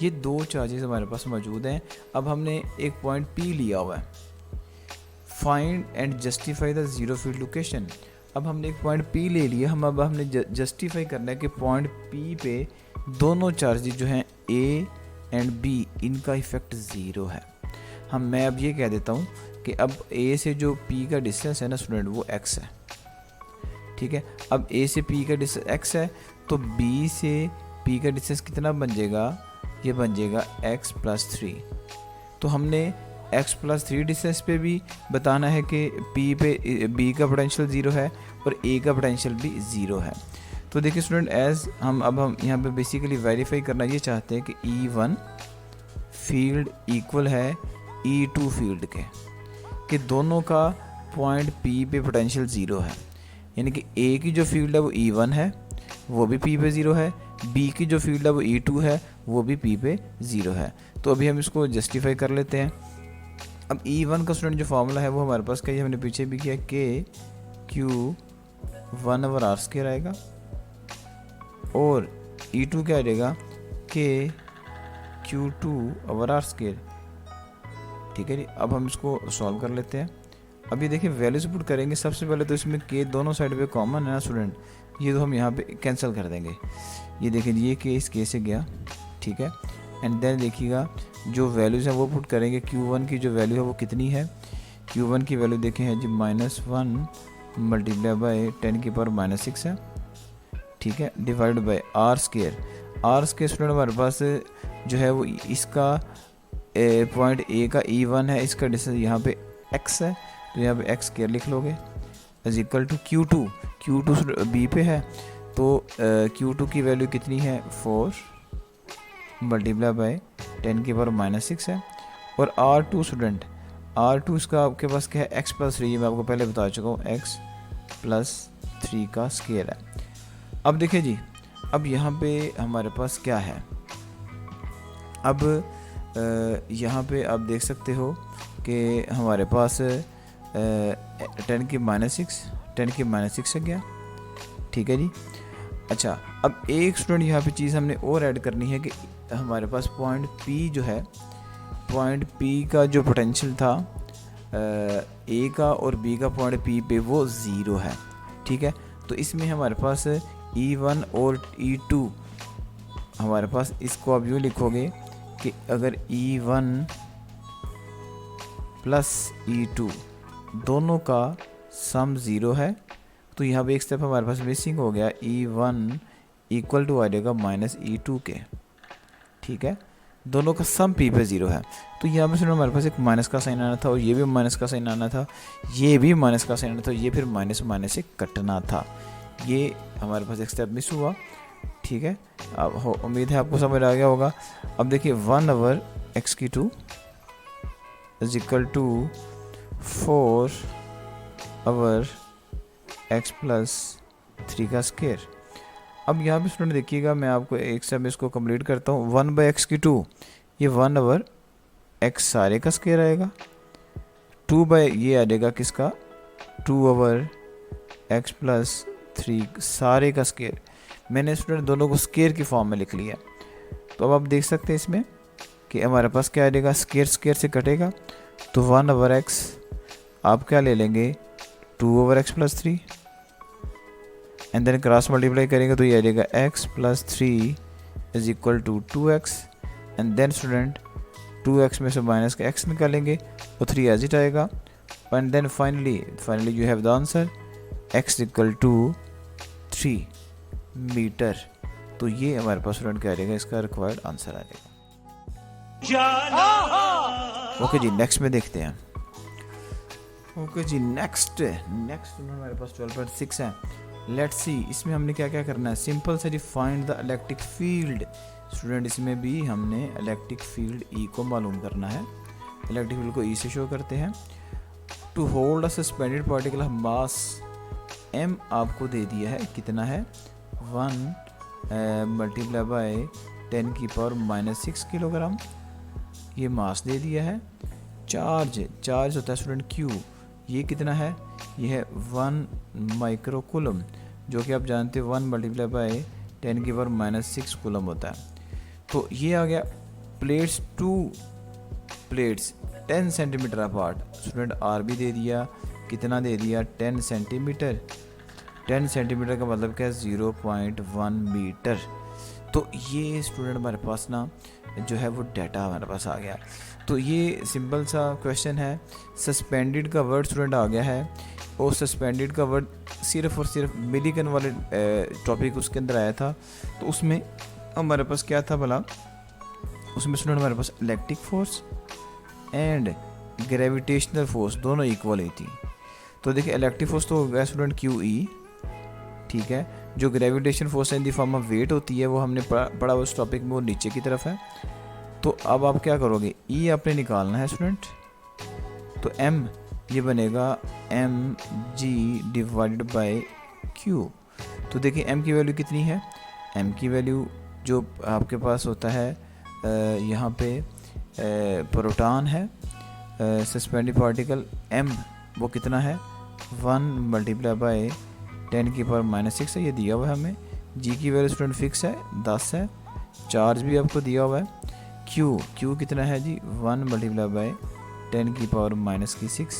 ये दो चार्जेस हमारे पास मौजूद हैं। अब हमने एक पॉइंट P लिया हुआ है, find and justify the zero field location. अब हमने एक पॉइंट P ले लिया, हमने जस्टिफाई करना है कि पॉइंट P पे दोनों चार्जेस जो हैं A एंड B इनका इफेक्ट ज़ीरो है। मैं अब ये कह देता हूँ कि अब A से जो P का डिस्टेंस है ना स्टूडेंट वो x है, ठीक है। अब A से P का डिस्टेंस x है तो B से P का डिस्टेंस कितना बन जाएगा, ये बन जाएगा x प्लस 3। तो हमने x प्लस 3 डिस्टेंस पे भी बताना है कि P पे B का पोटेंशियल ज़ीरो है और A का पोटेंशियल भी ज़ीरो है। तो देखिए स्टूडेंट हम यहाँ पे बेसिकली वेरीफाई करना ये चाहते हैं कि E1 फील्ड इक्वल है E2 फील्ड के, कि दोनों का पॉइंट P पे पोटेंशियल ज़ीरो है, यानी कि A की जो फील्ड है वो E1 है, वो भी P पे ज़ीरो है, B की जो फील्ड है वो E2 है, वो भी P पे ज़ीरो है। तो अभी हम इसको जस्टिफाई कर लेते हैं। अब E1 का स्टूडेंट जो फार्मूला है वो हमारे पास क्या है, हमने पीछे भी किया, K Q1 over R square आएगा, और E2 क्या आ जाएगा, K Q2 over R square, ठीक है जी। अब हम इसको सॉल्व कर लेते हैं। अब ये देखिए वैल्यूज पुट करेंगे। सबसे पहले तो इसमें K दोनों साइड पे कॉमन है ना स्टूडेंट, ये तो हम यहाँ पे कैंसिल कर देंगे। ये देखिए ये K इस K से गया, ठीक है। एंड देन देखिएगा जो वैल्यूज़ हैं वो पुट करेंगे। Q1 की जो वैल्यू है वो कितनी है, Q1 की वैल्यू देखें है जी -1 मल्टीप्लाई बाय 10⁻⁻6 है, ठीक है, divide by R square student हमारे पास जो है वो इसका पॉइंट ए का E1 है, इसका डिस्टेंस यहाँ पे x है, तो यहाँ पे x स्केयर लिख लोगे is equal to Q2 B पे है, तो Q2 की वैल्यू कितनी है 4 मल्टीप्लाई बाय 10⁻⁻6 है। और R2 स्टूडेंट R2 इसका आपके पास क्या है x+3, ये मैं आपको पहले बता चुका हूँ, x+3 का स्केयर है। अब देखिए जी, अब यहाँ पे हमारे पास क्या है, अब यहाँ पे आप देख सकते हो कि हमारे पास 10⁻⁻6 है गया, ठीक है जी। अच्छा, अब एक स्टूडेंट यहाँ पे चीज़ हमने और ऐड करनी है कि हमारे पास पॉइंट P जो है, पॉइंट P का जो पोटेंशियल था A का और B का पॉइंट P पे वो 0 है, ठीक है। तो इसमें हमारे पास E1 और E2, हमारे पास इसको आप यूँ लिखोगे कि अगर E1 प्लस E2 दोनों का सम 0 है, तो यहाँ पे एक स्टेप हमारे पास मिसिंग हो गया, E1 इक्वल टू आ जाएगा -E2 के, ठीक है, दोनों का सम P पे 0 है। तो यहाँ पे हमारे पास एक माइनस का साइन आना था, और ये भी माइनस का साइन आना था, ये भी माइनस का साइन आना था, ये फिर माइनस माइनस से कटना था, ये हमारे पास एक स्टेप मिस हुआ, ठीक है। अब उम्मीद है आपको समझ आ गया होगा। अब देखिए 1/(x⁴ is equal to 4/(x+3 का स्केयर। अब यहाँ पे स्टूडेंट देखिएगा, मैं आपको एक स्टेप इसको कंप्लीट करता हूँ। 1/(x⁴ ये 1/x सारे का स्केयर आएगा, 2 ये आ जाएगा किसका 2/x+3 सारे का स्केयर। मैंने स्टूडेंट दोनों को स्केयर की फॉर्म में लिख लिया। तो अब आप देख सकते हैं इसमें कि हमारे पास क्या आ जाएगा, स्केयर से कटेगा, तो 1/x आप क्या ले लेंगे 2/x+3 and then cross multiply करेंगे, तो ये आ जाएगा x+3 is equal to 2x and then student 2x में से माइनस का x निकालेंगे तो 3 एज इट आएगा, and then finally you have the answer x equal to 3 meter. तो ये हमारे पास स्टूडेंट क्या आ जाएगा, इसका रिक्वायर्ड आंसर आ जाएगा। ओके जी, नेक्स्ट में देखते हैं। ओके जी, नेक्स्ट हमारे पास 12.6 है। लेट्स सी, इसमें हमने क्या क्या करना है, सिंपल से find the electric field. Student इसमें भी हमने इलेक्ट्रिक फील्ड E को मालूम करना है। इलेक्ट्रिक फील्ड को E से शो करते हैं। To hold a suspended particle of mass m आपको दे दिया है, कितना है 1 मल्टीप्लाई बाय 10⁻⁻6 किलोग्राम, ये मास दे दिया है। चार्ज होता है स्टूडेंट Q, ये कितना है, ये है 1 माइक्रोकूलम, जो कि आप जानते हैं 1 मल्टीप्लाई बाय 10⁻⁻6 कूलम होता है। तो ये आ गया plates, 2 plates 10 centimetre apart. Student R भी दे दिया, कितना दे दिया 10 सेंटीमीटर। 10 सेंटीमीटर का मतलब क्या है 0.1 मीटर। तो ये स्टूडेंट हमारे पास ना जो है वो डाटा हमारे पास आ गया। तो ये सिंपल सा क्वेश्चन है। सस्पेंडेड का वर्ड स्टूडेंट आ गया है, और सस्पेंडेड का वर्ड सिर्फ और सिर्फ मिलीगन वाले टॉपिक उसके अंदर आया था। तो उसमें हमारे पास क्या था भला, उसमें स्टूडेंट हमारे पास electric force and gravitational force दोनों इक्वल ही थी। तो देखिए इलेक्ट्रिक फोर्स तो हो गया स्टूडेंट QE, ठीक है। जो gravitation force in the form of weight होती है वो हमने पढ़ा उस टॉपिक में, वो नीचे की तरफ है। तो अब आप क्या करोगे, E आपने निकालना है स्टूडेंट, तो M ये बनेगा mg डिवाइडेड बाय Q। तो देखिए M की वैल्यू कितनी है, M की वैल्यू जो आपके पास होता है यहाँ पे प्रोटॉन है, सस्पेंडेड पार्टिकल M वो कितना है 1 मल्टीप्लाई बाय 10⁻⁻6 है, ये दिया हुआ है हमें। G की वैल्यू स्टूडेंट फिक्स है 10 है, चार्ज भी आपको दिया हुआ है। Q कितना है जी 1 मल्टीप्लाई बाय 10⁻⁻6,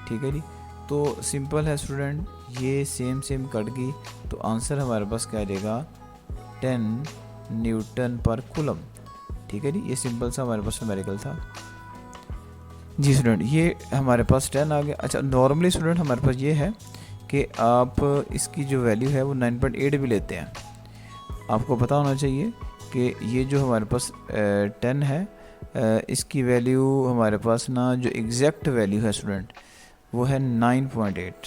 ठीक है जी। तो सिंपल है स्टूडेंट, ये सेम कट गई, तो आंसर हमारे पास क्या आ जाएगा 10 न्यूटन पर कूलम, ठीक है जी। ये सिंपल सा हमारे पास न्यूमेरिकल था। जी स्टूडेंट, ये हमारे पास 10 आ गया। अच्छा, नॉर्मली स्टूडेंट हमारे पास ये है कि आप इसकी जो वैल्यू है वो 9.8 भी लेते हैं। आपको पता होना चाहिए कि ये जो हमारे पास 10 है, इसकी वैल्यू हमारे पास ना जो एग्जैक्ट वैल्यू है स्टूडेंट वो है 9.8।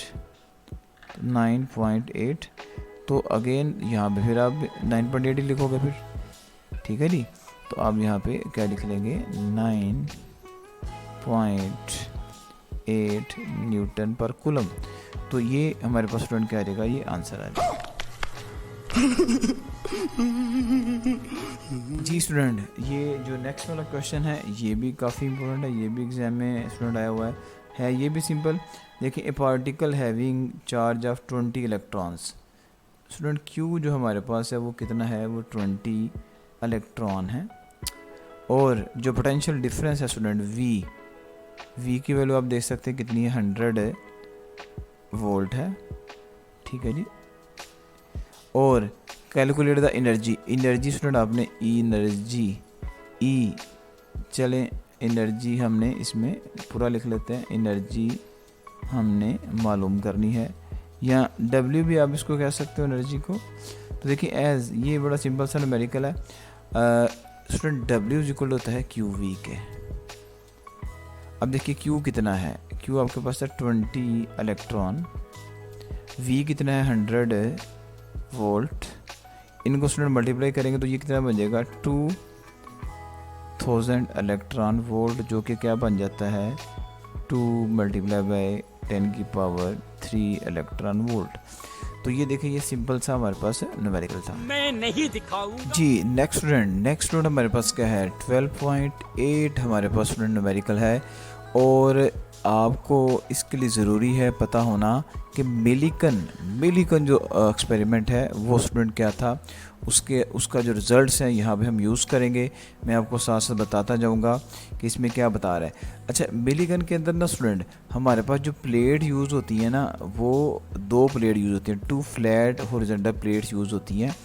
9.8 तो अगेन यहाँ पे फिर आप 9.8 ही लिखोगे फिर, ठीक है जी। तो आप यहाँ पे क्या लिख लेंगे, 9.8 न्यूटन पर कूलम। तो ये हमारे पास स्टूडेंट क्या आ जाएगा, ये आंसर आ जाएगा। जी स्टूडेंट, ये जो नेक्स्ट वाला क्वेश्चन है ये भी काफ़ी इंपॉर्टेंट है, ये भी एग्जाम में स्टूडेंट आया हुआ है ये भी सिंपल। देखिए, ए particle having charge of 20 electrons. Student Q जो हमारे पास है वो कितना है, वो 20 इलेक्ट्रॉन है। और जो पोटेंशियल डिफरेंस है स्टूडेंट वी की वैल्यू आप देख सकते हैं कितनी है, 100 वोल्ट है, ठीक है जी। और कैलकुलेट द एनर्जी स्टूडेंट आपने एनर्जी हमने इसमें पूरा लिख लेते हैं, एनर्जी हमने मालूम करनी है, या W भी आप इसको कह सकते हो एनर्जी को। तो देखिए एज ये बड़ा सिंपल सा न्यूमेरिकल है स्टूडेंट, W इक्वल होता है QV के। अब देखिए Q कितना है, Q आपके पास है 20 इलेक्ट्रॉन, V कितना है 100 वोल्ट। इनको स्टूडेंट मल्टीप्लाई करेंगे तो ये कितना बन जाएगा, 2000 इलेक्ट्रॉन वोल्ट, जो कि क्या बन जाता है 2 × 10⁻³ इलेक्ट्रॉन वोल्ट। तो ये देखिए, ये सिंपल सा हमारे पास न्यूमेरिकल था। मैं नहीं दिखाऊंगा। जी नेक्स्ट स्टूडेंट हमारे पास क्या है, 12.8 हमारे पास स्टूडेंट न्यूमेरिकल है। और आपको इसके लिए ज़रूरी है पता होना कि मिलीकन जो एक्सपेरिमेंट है वो स्टूडेंट क्या था, उसका जो रिज़ल्ट्स हैं यहाँ पे हम यूज़ करेंगे। मैं आपको साथ साथ बताता जाऊँगा कि इसमें क्या बता रहा है। अच्छा, मिलीकन के अंदर ना स्टूडेंट हमारे पास जो प्लेट यूज़ होती है ना, वो 2 प्लेट यूज़ होती हैं, 2 फ्लैट हॉरिजॉन्टल प्लेट्स यूज़ होती हैं।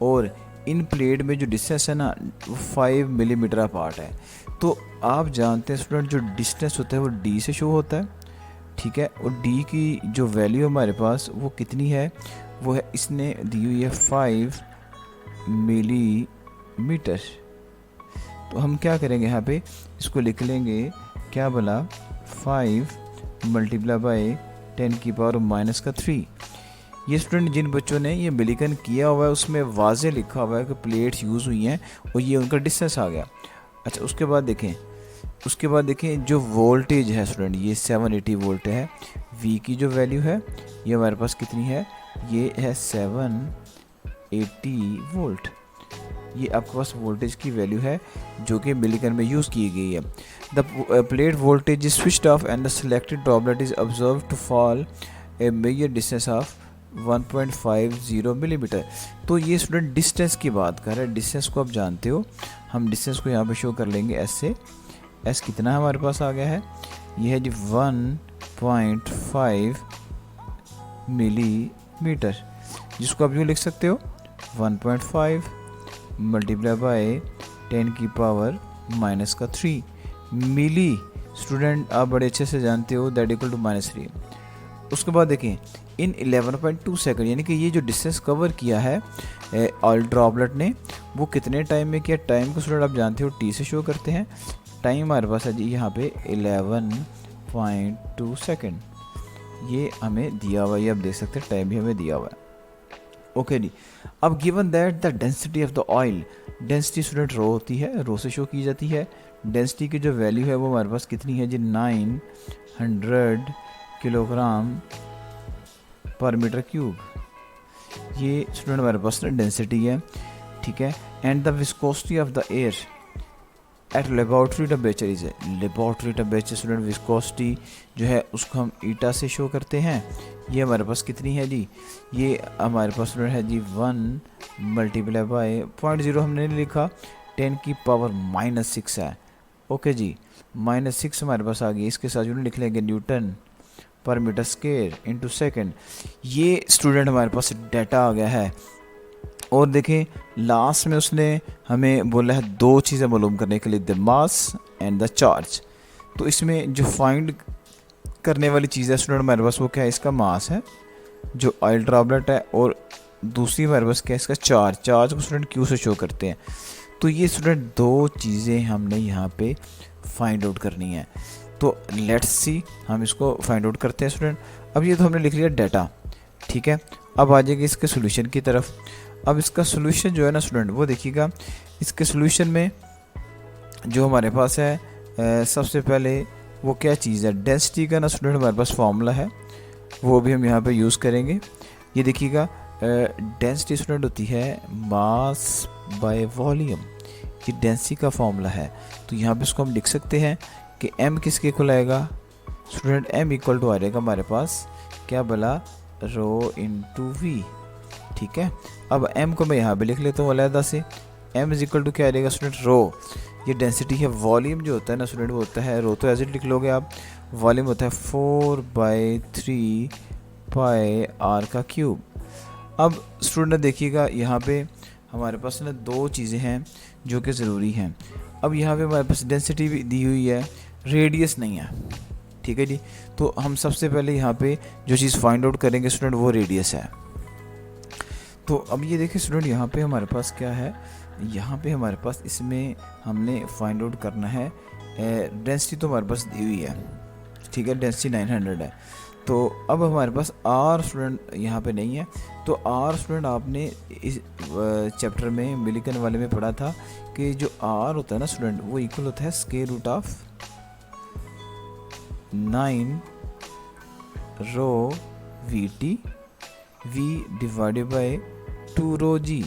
और इन प्लेट में जो डिस्टेंस है ना वो 5 मिलीमीटर अपार्ट है। तो आप जानते हैं स्टूडेंट, जो डिस्टेंस होता है वो D से शो होता है, ठीक है। और D की जो वैल्यू हमारे पास वो कितनी है, वो है, इसने दी हुई है 5 मिलीमीटर। तो हम क्या करेंगे, यहाँ पे इसको लिख लेंगे, क्या बोला, 5 × 10⁻³ ये स्टूडेंट जिन बच्चों ने ये मिलीकन किया हुआ है उसमें वाज़े लिखा हुआ है कि प्लेट्स यूज़ हुई हैं और ये उनका डिस्टेंस आ गया। अच्छा, उसके बाद देखें जो वोल्टेज है स्टूडेंट, ये 780 वोल्ट है। V की जो वैल्यू है ये हमारे पास कितनी है, ये है 780 वोल्ट। ये आपके पास वोल्टेज की वैल्यू है जो कि मिलीकन में यूज़ की गई है। The plate voltage is switched off and the selected droplet is observe to fall a measure distance of 1.50 millimeter. तो ये स्टूडेंट डिस्टेंस की बात कर रहा है। डिस्टेंस को आप जानते हो, हम डिस्टेंस को यहाँ पे शो कर लेंगे S से। S कितना हमारे पास आ गया है, ये है जी 1.5 मिलीमीटर, जिसको आप यूँ लिख सकते हो 1.5 × 10⁻³ मिली। स्टूडेंट आप बड़े अच्छे से जानते हो, दैट इक्वल टू -3। उसके बाद देखें, इन 11.2 सेकंड, यानी कि ये जो डिस्टेंस कवर किया है ऑयल ड्रॉपलेट ने, वो कितने टाइम में किया। टाइम को स्टूडेंट आप जानते हो T से शो करते हैं। टाइम हमारे पास है जी यहाँ पे 11.2 सेकंड, ये हमें दिया हुआ है, ये आप देख सकते हैं, टाइम भी हमें दिया हुआ है। ओके जी। अब given that the density of the oil, density student rho होती है, रो से शो की जाती है। डेंसिटी की जो वैल्यू है वो हमारे पास कितनी है जी, 900 किलोग्राम पर मीटर क्यूब। ये स्टूडेंट हमारे पास डेंसिटी है, ठीक है। And the viscosity of the air at laboratory temperature is, laboratory temperature student viscosity जो है उसको हम ईटा से शो करते हैं। ये हमारे पास कितनी है जी, ये हमारे पास स्टूडेंट है जी 1 × 0.0 हमने नहीं लिखा, 10⁻⁻6 है। ओके जी, -6 हमारे पास आ गई। इसके साथ जो लिख लेंगे न्यूटन पर मीटर स्क्वायर इंटू सेकेंड। ये स्टूडेंट हमारे पास डाटा आ गया है। और देखें लास्ट में उसने हमें बोला है 2 चीज़ें मालूम करने के लिए, the mass and the charge. तो इसमें जो फाइंड करने वाली चीज़ है स्टूडेंट हमारे पास वो क्या है, इसका मास है जो ऑयल ड्रॉपलेट है, और दूसरी हमारे पास क्या है, इसका चार्ज को स्टूडेंट क्यू से शो करते हैं। तो ये स्टूडेंट दो चीज़ें हमने यहाँ पे फाइंड आउट करनी है। तो लेट्स सी हम इसको फाइंड आउट करते हैं स्टूडेंट। अब ये तो हमने लिख लिया डाटा, ठीक है। अब आ जाएगी इसके सोल्यूशन की तरफ। अब इसका सोल्यूशन जो है ना स्टूडेंट वो देखिएगा, इसके सोल्यूशन में जो हमारे पास है सबसे पहले वो क्या चीज़ है, डेंसिटी का ना स्टूडेंट हमारे पास फॉर्मूला है, वो भी हम यहाँ पे यूज़ करेंगे। ये देखिएगा डेंसिटी स्टूडेंट होती है मास बाय वॉल्यूम, ये डेंसिटी का फॉर्मूला है। तो यहाँ पे इसको हम लिख सकते हैं कि m किसके इक्वल आएगा स्टूडेंट, m इक्वल टू आ जाएगा हमारे पास क्या बोला, रो इंटू वी, ठीक है। अब m को मैं यहाँ पे लिख लेता हूँ अलहदा से, m इज इक्वल टू क्या आ जाएगा स्टूडेंट, रो, ये डेंसिटी है। वॉल्यूम जो होता है ना स्टूडेंट वो होता है, रो तो एज इट लिख लोगे आप, वॉल्यूम होता है 4/3 पाई आर का क्यूब। अब स्टूडेंट देखिएगा यहाँ पे हमारे पास ना दो चीज़ें हैं जो कि ज़रूरी हैं। अब यहाँ पे हमारे पास डेंसिटी भी दी हुई है, रेडियस नहीं है, ठीक है जी। तो हम सबसे पहले यहाँ पे जो चीज़ फाइंड आउट करेंगे स्टूडेंट वो रेडियस है। तो अब ये देखिए स्टूडेंट यहाँ पे हमारे पास क्या है, यहाँ पे हमारे पास इसमें हमने फाइंड आउट करना है डेंसिटी, तो हमारे पास दी हुई है, ठीक है, डेंसिटी 900 है। तो अब हमारे पास आर स्टूडेंट यहाँ पे नहीं है। तो आर स्टूडेंट आपने इस चैप्टर में मिलिकन वाले में पढ़ा था कि जो आर होता है ना स्टूडेंट वो इक्वल होता है square root of 9 rho v t v divided by 2 rho g.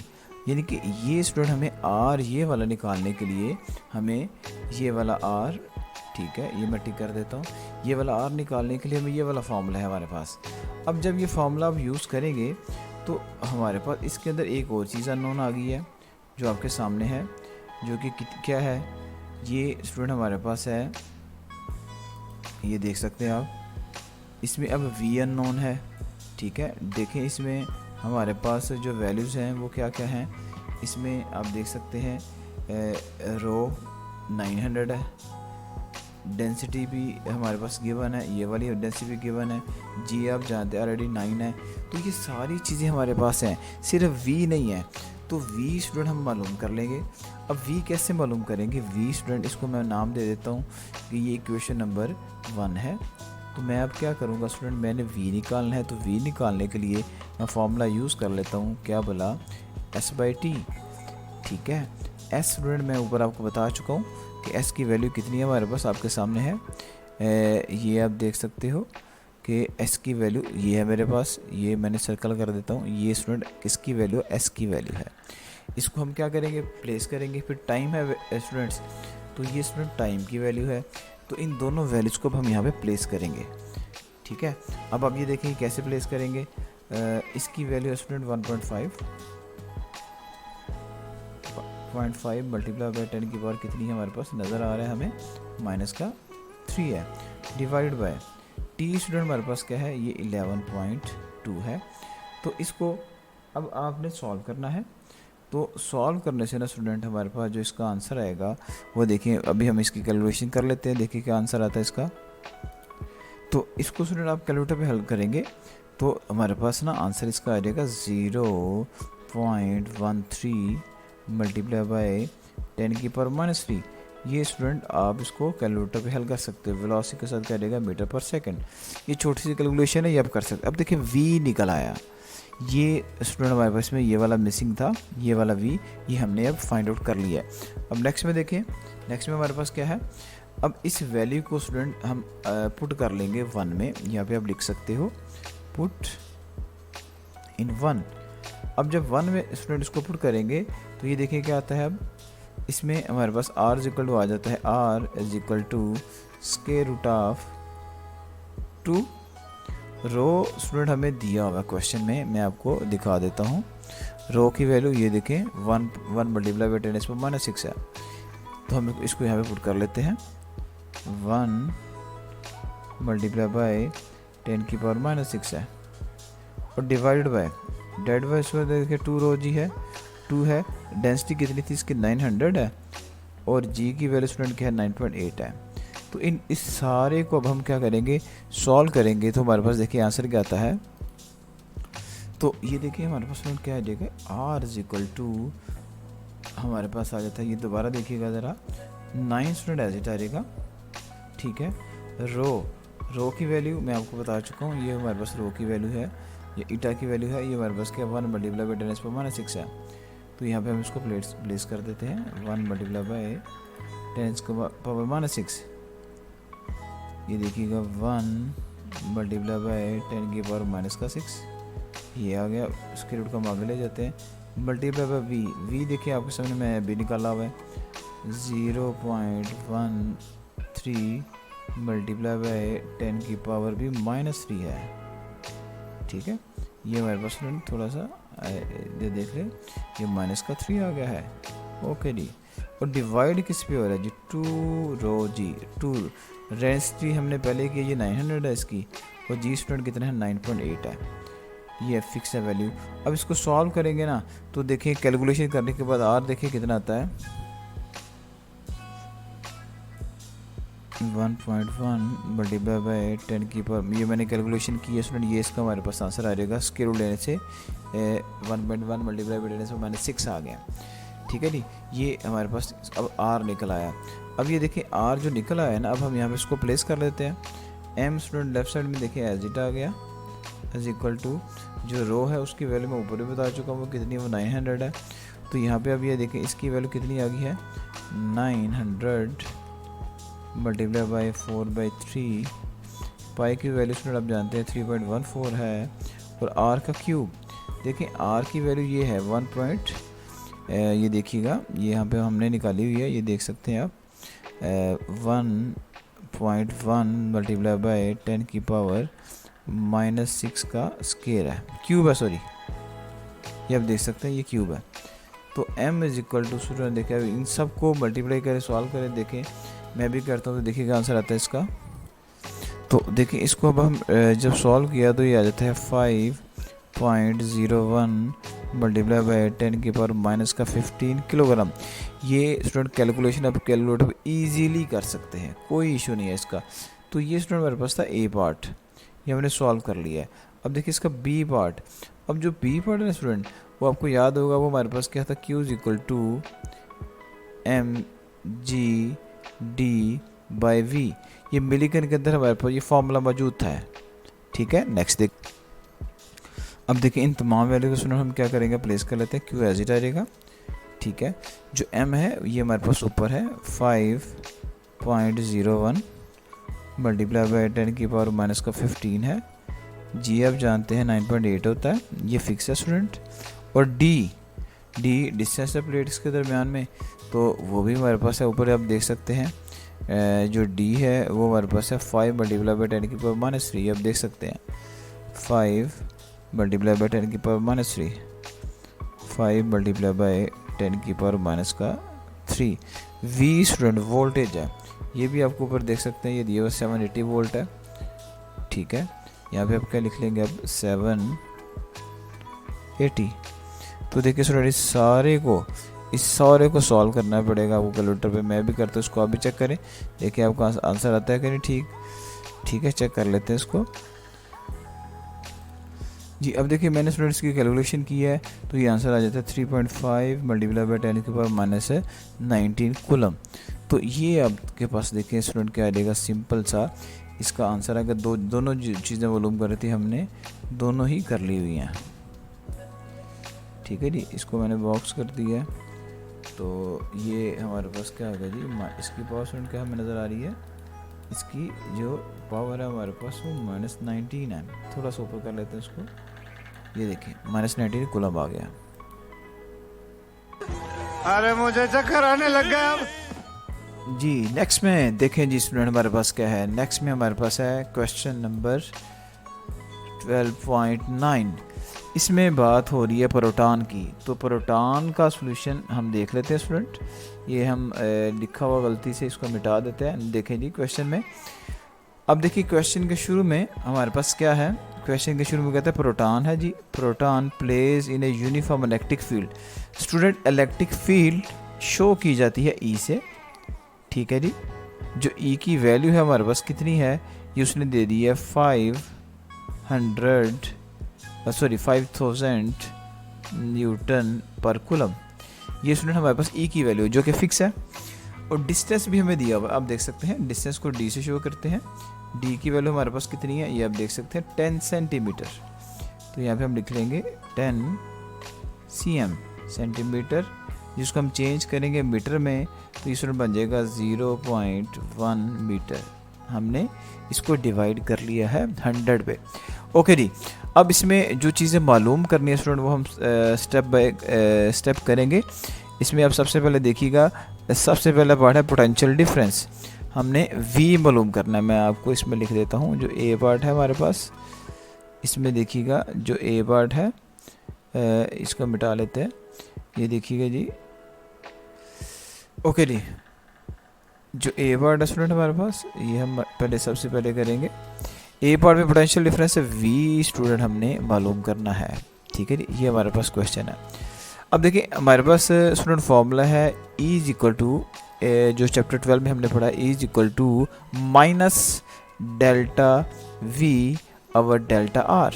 यानी कि ये स्टूडेंट हमें आर ये वाला निकालने के लिए हमें ये वाला आर, ठीक है, ये मैं टिक कर देता हूँ, ये वाला आर निकालने के लिए हमें ये वाला फार्मूला है हमारे पास। अब जब ये फार्मूला आप यूज़ करेंगे तो हमारे पास इसके अंदर एक और चीज़ अननोन आ गई है जो आपके सामने है, जो कि क्या है, ये स्टूडेंट हमारे पास है, ये देख सकते हैं आप, इसमें अब वी अननोन है, ठीक है। देखें इसमें हमारे पास जो वैल्यूज़ हैं वो क्या क्या हैं, इसमें आप देख सकते हैं रो 900 है, डेंसिटी भी हमारे पास गिवन है, ये वाली डेंसिटी भी गिवन है, जी आप जानते हैं ऑलरेडी 9 है। तो ये सारी चीज़ें हमारे पास हैं, सिर्फ वी नहीं है। तो वी स्टूडेंट हम मालूम कर लेंगे। अब वी कैसे मालूम करेंगे, वी स्टूडेंट इसको मैं नाम दे देता हूँ कि ये इक्वेशन नंबर 1 है। तो मैं अब क्या करूँगा स्टूडेंट, मैंने वी निकालना है, तो वी निकालने के लिए मैं फार्मूला यूज़ कर लेता हूँ, क्या बोला, S/T, ठीक है। एस स्टूडेंट मैं ऊपर आपको बता चुका हूँ कि एस की वैल्यू कितनी है, हमारे पास आपके सामने है, ये आप देख सकते हो कि एस की वैल्यू ये है मेरे पास, ये मैंने सर्कल कर देता हूँ, ये स्टूडेंट किसकी वैल्यू, एस की वैल्यू है। इसको हम क्या करेंगे, प्लेस करेंगे। फिर टाइम है स्टूडेंट्स, तो ये स्टूडेंट टाइम की वैल्यू है, तो इन दोनों वैल्यूज़ को हम यहाँ पे प्लेस करेंगे, ठीक है। अब आप ये देखेंगे कैसे प्लेस करेंगे, इसकी वैल्यू है स्टूडेंट 1.5 मल्टीप्लाई बाय 10 की पावर कितनी है हमारे पास, नज़र आ रहा है हमें, -3 है, डिवाइड बाय टी स्टूडेंट हमारे पास क्या है, ये 11.2 है। तो इसको अब आपने सॉल्व करना है। तो सॉल्व करने से ना स्टूडेंट हमारे पास जो इसका आंसर आएगा वो देखिए, अभी हम इसकी कैलकुलेशन कर लेते हैं, देखिए क्या आंसर आता है इसका। तो इसको स्टूडेंट आप कैलकुलेटर पे हल करेंगे तो हमारे पास ना आंसर इसका आ जाएगा 0.13 मल्टीप्लाई बाय 10 की पावर -3। ये स्टूडेंट आप इसको कैलकुलेटर पे हल कर सकते हो, वेलोसिटी के साथ क्या रहेगा, मीटर पर सेकंड। ये छोटी सी कैलकुलेशन है, ये आप कर सकते हो। अब देखिए v निकल आया, ये स्टूडेंट हमारे पास में ये वाला मिसिंग था, ये वाला v, ये हमने अब फाइंड आउट कर लिया है। अब नेक्स्ट में देखें, नेक्स्ट में हमारे पास क्या है, अब इस वैल्यू को स्टूडेंट हम पुट कर लेंगे 1 में, यहाँ पे आप लिख सकते हो पुट इन 1। अब जब 1 में स्टूडेंट इसको पुट करेंगे तो ये देखिए क्या आता है, अब इसमें हमारे पास r इज इक्वल टू आ जाता है, r is equal to square root of 2 rho student हमें दिया हुआ क्वेश्चन में, मैं आपको दिखा देता हूँ। रो की वैल्यू ये देखें 1 मल्टीप्लाई बाई 10⁻⁶ है, तो हम इसको यहाँ पे पुट कर लेते हैं, 1 मल्टीप्लाई बाई 10 की पावर -6 है, और डिवाइड बाय इसमें देखिए 2 रो जी है, 2 है, डेंसिटी कितनी थी इसकी 900 है, और जी की वैल्यू स्टूडेंट क्या है 9.8 है। तो इन इस सारे को अब हम क्या करेंगे, सॉल्व करेंगे। तो हमारे पास देखिए आंसर क्या आता है। तो ये देखिए हमारे पास स्टूडेंट क्या आ जाएगा, आर इज इक्वल टू हमारे पास आ जाता है, ये दोबारा देखिएगा ज़रा, 9 स्टूडेंट एज इट आ जाएगा। ठीक है, रो की वैल्यू मैं आपको बता चुका हूँ, ये हमारे पास रो की वैल्यू है, ये ईटा की वैल्यू है, ये हमारे पास क्या 1 मल्टीप्लाई बाई 10⁻6 है। तो यहाँ पे हम इसको प्लेस कर देते हैं 1 मल्टीप्लाई बाई 10⁻6। ये देखिएगा 1 मल्टीप्लाई बाई 10⁻6 ये आ गया। इसके रूट को हम आगे ले जाते हैं, मल्टीप्लाई बाई वी देखिए आपके सामने मैं बी निकाला हुआ है, 0.13 मल्टीप्लाई बाई 10⁻³ है। ठीक है, ये हमारे पास स्टूडेंट थोड़ा सा ये देख ले, ये -3 आ गया है। ओके जी, और डिवाइड किस पे हो रहा है जी, 2 रो जी, 2 रेंसिटी हमने पहले की, ये 900 है इसकी, और जी स्टूडेंट कितना है 9.8 है, ये फिक्स है वैल्यू। अब इसको सॉल्व करेंगे ना, तो देखिए कैलकुलेशन करने के बाद आर देखिए कितना आता है, 1.1 मल्टीप्लाई बाई 10⁻, ये मैंने कैलकुलेशन की है स्टूडेंट, ये इसका हमारे पास आंसर आ जाएगा। स्क्वायर रूट लेने से 1.1 मल्टीप्लाई बाई 10⁻6 आ गया। ठीक है जी, ये हमारे पास अब आर निकल आया। अब ये देखिए आर जो निकल आया है ना, अब हम यहाँ पे इसको प्लेस कर लेते हैं। एम स्टूडेंट लेफ्ट साइड में देखिए एज इट आ गया, इज इक्वल टू जो रो है उसकी वैल्यू मैं ऊपर भी बता चुका हूँ वो कितनी है, वो 900 है। तो यहाँ पे अब ये देखें इसकी वैल्यू कितनी आ गई है, 900 मल्टीप्लाई बाई 4/3। पाई की वैल्यू स्टूडेंट आप जानते हैं 3.14 है, और आर का क्यूब देखें, आर की वैल्यू ये है 1 ये देखिएगा, ये यहाँ पे हमने निकाली हुई है, ये देख सकते हैं आप, 1.1 मल्टीप्लाई बाई 10⁻⁻6 का स्क्वायर है, क्यूब है सॉरी, ये आप देख सकते हैं ये क्यूब है। तो m is equal to student देखें इन सब को मल्टीप्लाई करें, सॉल्व करें, देखें मैं भी करता हूँ तो देखिएगा आंसर आता है इसका। तो देखिए इसको अब हम जब सॉल्व किया तो ये आ जाता है 5.01 मल्टीप्लाई बाई 10⁻⁻15 किलोग्राम। ये स्टूडेंट कैलकुलेशन अब कैलकुलेटर पर ईजीली कर सकते हैं, कोई इशू नहीं है इसका। तो ये स्टूडेंट मेरे पास था ए पार्ट, ये हमने सॉल्व कर लिया है। अब देखिए इसका बी पार्ट, अब जो बी पार्ट है ना स्टूडेंट, वो आपको याद होगा, वो हमारे पास क्या था, Q is equal to mg/d/v। ये मिलीकन के अंदर हमारे पास ये फॉर्मूला मौजूद था। ठीक है, नेक्स्ट देख, अब देखिए इन तमाम वैल्यू को स्टूडेंट हम क्या करेंगे, प्लेस कर लेते हैं, Q एज इट आ जाएगा। ठीक है, जो m है ये हमारे पास ऊपर है 5.01 मल्टीप्लाई बाई 10⁻⁻15 है। जी आप जानते हैं 9.8 होता है, ये फिक्स है स्टूडेंट। और डी डिस्टेंस है प्लेट्स के दरमियान में, तो वो भी हमारे पास है ऊपर, आप देख सकते हैं जो डी है वो हमारे पास है 5 मल्टीप्लाई बाई 10⁻⁻3, आप देख सकते हैं 5 multiply by 10⁻⁻3, 5 multiply by 10⁻⁻3। V student voltage है, ये भी आपको ऊपर देख सकते हैं, ये दिया हुआ 780 वोल्ट है। ठीक है, यहाँ पे आप क्या लिख लेंगे अब 780। तो देखिए स्टूडेंट इस सारे को सॉल्व करना पड़ेगा आपको कैलकुलेटर पे, मैं भी करता हूँ, इसको आप भी चेक करें, देखिए आपको आंसर आता है कि नहीं। ठीक है, चेक कर लेते हैं इसको जी। अब देखिए मैंने स्टूडेंट्स की कैलकुलेशन की है, तो ये आंसर आ जाता है 3.5 मल्टीप्लाई बाई 10⁻⁻19 कूलम। तो ये आपके पास देखिए स्टूडेंट क्या आ जाएगा, सिंपल सा इसका आंसर है। अगर दोनों चीज़ें मालूम कर रही थी हमने, दोनों ही कर ली हुई हैं। ठीक है जी, इसको मैंने बॉक्स कर दिया है। तो ये हमारे पास क्या होगा जी, इसकी पावर स्टूडेंट क्या हमें नज़र आ रही है, इसकी जो पावर है हमारे पास वो -19 है। थोड़ा सा ऊपर कर लेते हैं इसको, ये देखिए -19 कूलम आ गया। अरे मुझे चक्कर आने लग गया अब। जी नेक्स्ट में देखें जी स्टूडेंट हमारे पास क्या है, नेक्स्ट में हमारे पास है क्वेश्चन नंबर 12.9। इसमें बात हो रही है प्रोटॉन की। तो प्रोटॉन का सॉल्यूशन हम देख लेते हैं स्टूडेंट, ये हम लिखा हुआ गलती से इसको मिटा देते हैं। देखें जी क्वेश्चन में, अब देखिए क्वेश्चन के शुरू में हमारे पास क्या है, क्वेश्चन के शुरू में कहते हैं प्रोटॉन है जी, proton placed in a uniform electric field. Student electric field show की जाती है ई से, ठीक है जी, जो ई की वैल्यू है हमारे पास कितनी है, ये उसने दे दी है 5000 न्यूटन पर कूलम। ये स्टूडेंट हमारे पास ई की वैल्यू जो कि फिक्स है, और डिस्टेंस भी हमें दिया हुआ है। आप देख सकते हैं डिस्टेंस को डी से शो करते हैं। डी की वैल्यू हमारे पास कितनी है, ये आप देख सकते हैं 10 सेंटीमीटर। तो यहाँ पे हम लिख लेंगे 10 cm सेंटीमीटर, जिसको हम चेंज करेंगे मीटर में, तो ये बन जाएगा 0.1 मीटर। हमने इसको डिवाइड कर लिया है 100 पे। ओके जी, अब इसमें जो चीज़ें मालूम करनी है स्टूडेंट वो हम स्टेप बाय स्टेप करेंगे। इसमें आप सबसे पहले देखिएगा, सबसे पहला पार्ट है पोटेंशियल डिफरेंस। हमने V मालूम करना है। मैं आपको इसमें लिख देता हूँ, जो A पार्ट है हमारे पास, इसमें देखिएगा जो A पार्ट है इसको मिटा लेते हैं। ये देखिएगा जी, ओके जी, जो A पार्ट है स्टूडेंट हमारे पास, ये हम पहले सबसे पहले करेंगे। A पार्ट में पोटेंशियल डिफरेंस है V स्टूडेंट हमने मालूम करना है, ठीक है जी। ये हमारे पास क्वेश्चन है। अब देखिए हमारे पास स्टूडेंट फॉर्मूला है E इज इक्वल टू, जो चैप्टर 12 में हमने पढ़ा, E is equal to minus delta V over delta R।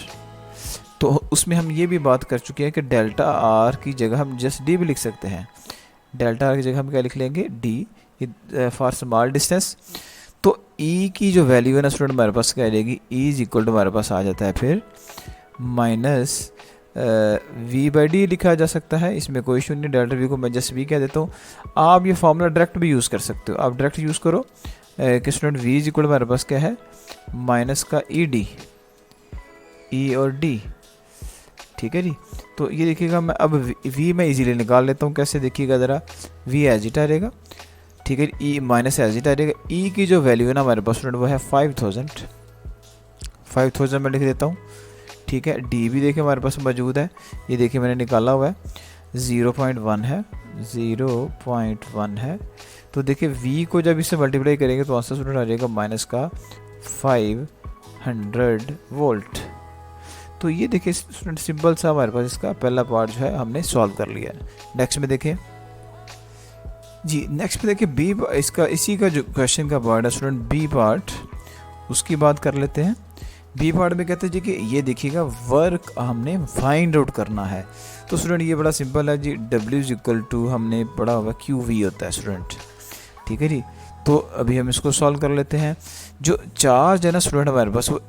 तो उसमें हम ये भी बात कर चुके हैं कि डेल्टा R की जगह हम जस्ट D भी लिख सकते हैं। डेल्टा R की जगह हम क्या लिख लेंगे, D फॉर स्मॉल डिस्टेंस। तो E की जो वैल्यू है ना स्टूडेंट हमारे पास क्या आ जाएगी, E इज इक्वल टू हमारे पास आ जाता है फिर माइनस V/D लिखा जा सकता है, इसमें कोई इशू नहीं। डेल्टा V को मैं जस्ट V कह देता हूँ। आप ये फॉर्मूला डायरेक्ट भी यूज़ कर सकते हो, आप डायरेक्ट यूज़ करो कि स्टूडेंट V इज इक्वल हमारे पास क्या है, माइनस का ED, E और D, ठीक है जी। तो ये देखिएगा, मैं अब V मैं इजीली निकाल लेता हूँ। कैसे, देखिएगा ज़रा, V एज इट आ रहेगा, ठीक है। E माइनस एज इट आ रहेगा। E की जो वैल्यू है ना हमारे पास स्टूडेंट वो है 5000 मैं लिख देता हूँ, ठीक है। D भी देखिए हमारे पास मौजूद है, ये देखिए मैंने निकाला हुआ है, 0.1 है, 0.1 है। तो देखिए V को जब इससे मल्टीप्लाई करेंगे तो आंसर स्टूडेंट आ जाएगा माइनस का 500 वोल्ट। तो ये देखिए स्टूडेंट सिंपल सा हमारे पास इसका पहला पार्ट जो है हमने सॉल्व कर लिया है। नेक्स्ट में देखिए जी, नेक्स्ट में देखिए B, इसका इसी का जो क्वेश्चन का पार्ट है स्टूडेंट B पार्ट, उसकी बात कर लेते हैं। B पार्ट में कहते हैं जी कि ये देखिएगा वर्क हमने फाइंड आउट करना है। तो स्टूडेंट ये बड़ा सिंपल है जी, W इज इक्वल टू हमने पढ़ा होगा QV होता है स्टूडेंट, ठीक है जी। तो अभी हम इसको सॉल्व कर लेते हैं। जो चार्ज है ना स्टूडेंट हमारे पास वो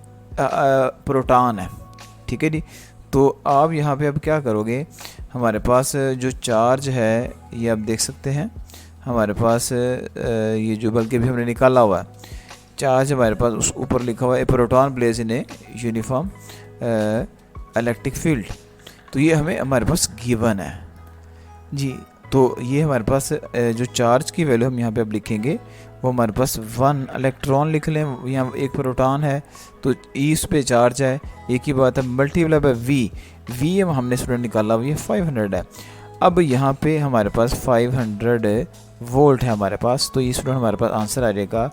प्रोटॉन है, ठीक है जी। तो आप यहाँ पे अब क्या करोगे, हमारे पास जो चार्ज है ये आप देख सकते हैं हमारे पास, ये जो बल्कि भी हमने निकाला हुआ है चार्ज हमारे पास, उस ऊपर लिखा हुआ है proton placed in a uniform electric field. तो ये हमें हमारे पास गिवन है जी। तो ये हमारे पास जो चार्ज की वैल्यू हम यहाँ पे अब लिखेंगे वो हमारे पास 1 इलेक्ट्रॉन लिख लें, यहाँ एक प्रोटॉन है तो ई इस पे चार्ज है, एक ही बात है, मल्टीप्लाई बाय V हमने स्टूडेंट निकाला हुआ ये 500 है। अब यहाँ पे हमारे पास 500 वोल्ट है हमारे पास, तो ये स्टूडेंट हमारे पास आंसर आ जाएगा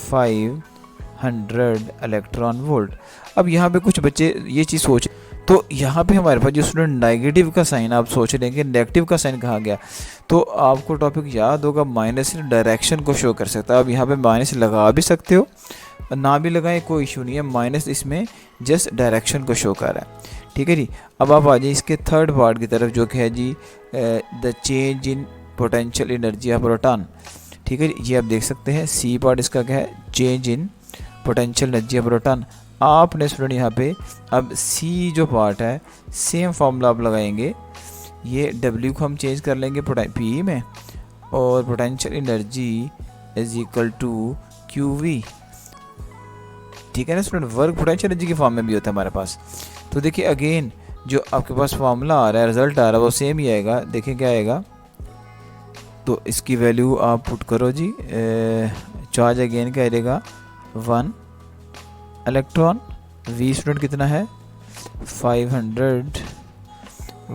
500 इलेक्ट्रॉन वोल्ट। अब यहाँ पे कुछ बच्चे ये चीज़ सोच, तो यहाँ पे हमारे पास जो स्टूडेंट नेगेटिव का साइन, आप सोच रहे हैं कि नेगेटिव का साइन कहाँ गया, तो आपको टॉपिक याद होगा माइनस डायरेक्शन को शो कर सकता है। अब यहाँ पे माइनस लगा भी सकते हो, ना भी लगाएं कोई इशू नहीं है, माइनस इसमें जस्ट डायरेक्शन को शो कर रहा है, ठीक है जी। अब आप आ जाइए इसके थर्ड पार्ट की तरफ जो कि है जी the change in potential energy of proton, ठीक है जी। ये आप देख सकते हैं सी पार्ट इसका क्या है, change in potential energy of proton. आपने स्टूडेंट यहाँ पे अब सी जो पार्ट है सेम फॉर्मूला आप लगाएंगे, ये W को हम चेंज कर लेंगे P में, और potential energy is equal to QV, ठीक है ना स्टूडेंट। वर्क पोटेंशियल एनर्जी के फॉर्म में भी होता है हमारे पास। तो देखिए अगेन जो आपके पास फॉर्मूला आ रहा है, रिजल्ट आ रहा है वो सेम ही आएगा। देखिए क्या आएगा, तो इसकी वैल्यू आप पुट करो जी, चार्ज अगेन क्या आएगा 1 इलेक्ट्रॉन, V स्टूडेंट कितना है 500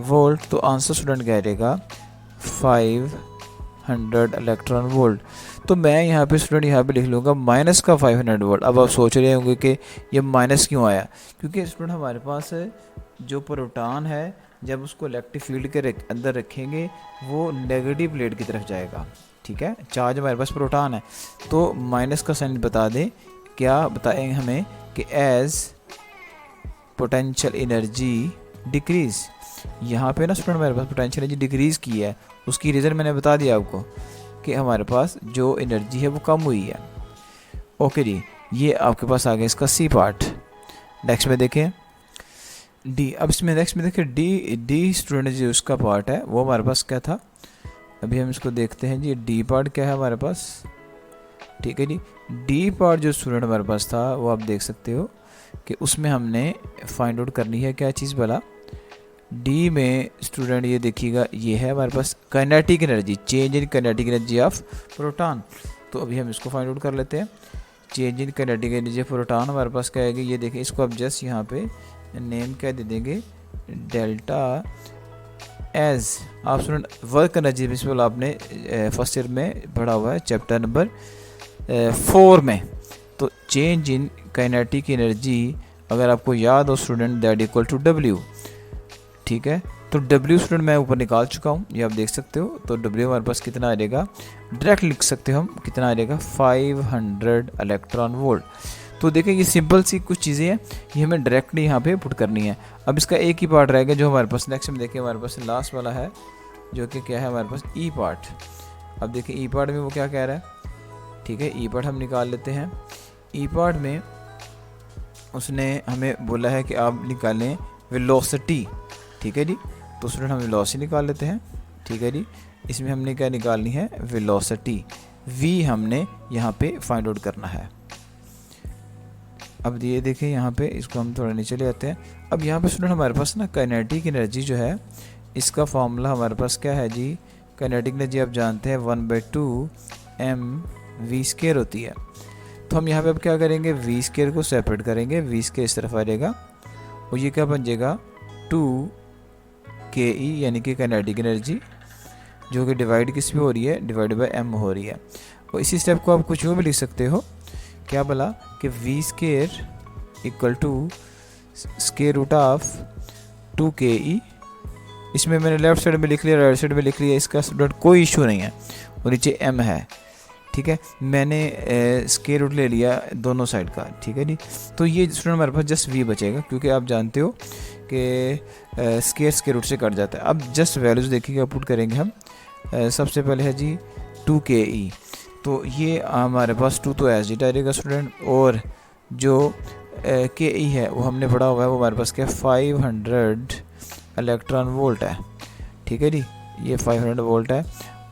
वोल्ट, तो आंसर स्टूडेंट क्या आएगा 500 इलेक्ट्रॉन वोल्ट। तो मैं यहाँ पे स्टूडेंट यहाँ पे लिख लूँगा माइनस का 500 वोल्ट। अब आप सोच रहे होंगे कि ये माइनस क्यों आया, क्योंकि स्टूडेंट हमारे पास जो प्रोटॉन है जब उसको इलेक्ट्रिक फील्ड के अंदर रखेंगे वो नेगेटिव प्लेट की तरफ जाएगा, ठीक है, चार्ज हमारे पास प्रोटॉन है, तो माइनस का साइन बता दें, क्या बताएंगे हमें कि एज पोटेंशियल एनर्जी डिक्रीज। यहाँ पे ना स्टूडेंट हमारे पास पोटेंशियल एनर्जी डिक्रीज़ की है, उसकी रीज़न मैंने बता दिया आपको कि हमारे पास जो एनर्जी है वो कम हुई है। ओके जी, ये आपके पास आ गया इसका सी पार्ट। नेक्स्ट में देखें डी। अब इसमें नेक्स्ट में देखें डी स्टूडेंट जो उसका पार्ट है वो हमारे पास क्या था, अभी हम इसको देखते हैं जी। डी पार्ट क्या है हमारे पास, ठीक है जी। डी पार्ट जो स्टूडेंट हमारे पास था वो आप देख सकते हो कि उसमें हमने फाइंड आउट करनी है क्या चीज़ भला। डी में स्टूडेंट ये देखिएगा, ये है हमारे पास kinetic energy, change in kinetic energy of proton. तो अभी हम इसको फाइंड आउट कर लेते हैं। Change in kinetic energy of proton हमारे पास क्या आएगी, ये देखिए, इसको आप जस्ट यहाँ पे नेम क्या दे देंगे, डेल्टा एज। आप स्टूडेंट वर्क एनर्जी प्रिंसिपल आपने फर्स्ट ईयर में पढ़ा हुआ है चैप्टर नंबर 4 में। तो चेंज इन काइनेटिक एनर्जी अगर आपको याद हो student, that equal to W, ठीक है। तो डब्ल्यू स्टूडेंट मैं ऊपर निकाल चुका हूँ, ये आप देख सकते हो। तो डब्ल्यू हमारे पास कितना आ जाएगा, डायरेक्ट लिख सकते हो हम, कितना आ जाएगा 500 इलेक्ट्रॉन वोल्ट। तो देखें ये सिंपल सी कुछ चीज़ें हैं, ये हमें डायरेक्टली यहाँ पे पुट करनी है। अब इसका एक ही पार्ट रहेगा जो हमारे पास नेक्स्ट में देखिए हमारे पास लास्ट वाला है, जो कि क्या है हमारे पास ई पार्ट। अब देखिए ई पार्ट में वो क्या कह रहा है, ठीक है। ई पार्ट हम निकाल लेते हैं। ई पार्ट में उसने हमें बोला है कि आप निकालें वेलोसिटी, ठीक है जी। तो स्टूडेंट हम वेलोसिटी निकाल लेते हैं, ठीक है जी। इसमें हमने क्या निकालनी है, वेलोसिटी, वी हमने यहाँ पे फाइंड आउट करना है। अब ये देखें यहाँ पे, इसको हम थोड़ा नीचे ले आते हैं। अब यहाँ पे स्टूडेंट हमारे पास ना काइनेटिक एनर्जी जो है, इसका फॉर्मूला हमारे पास क्या है जी। काइनेटिक एनर्जी आप जानते हैं 1/2 mv² होती है। तो हम यहाँ पे अब क्या करेंगे, v² को सेपरेट करेंगे, v² इस तरफ आ जाएगा और ये क्या बन जाएगा 2ke, यानी कि काइनेटिक एनर्जी, जो कि डिवाइड किस पे हो रही है, डिवाइड बाय m हो रही है। और इसी स्टेप को आप कुछ यूँ भी लिख सकते हो, क्या बोला कि v² equal to square root of 2ke। इसमें मैंने लेफ्ट साइड में लिख लिया, राइट साइड में लिख लिया, इसका स्टूडेंट कोई इशू नहीं है। और नीचे m है, ठीक है। मैंने स्क्वायर रूट ले लिया दोनों साइड का, ठीक है जी। तो ये स्टूडेंट हमारे पास जस्ट v बचेगा, क्योंकि आप जानते हो कि स्क्वायर रूट से कट जाता है। अब जस्ट वैल्यूज़ देखिएगा पुट करेंगे हम। सबसे पहले है जी 2ke, तो ये हमारे पास 2 तो एज इट आएगा स्टूडेंट, और जो ke है वो हमने पढ़ा हुआ है, वो हमारे पास क्या 500 इलेक्ट्रॉन वोल्ट है, ठीक है जी। ये 500 वोल्ट है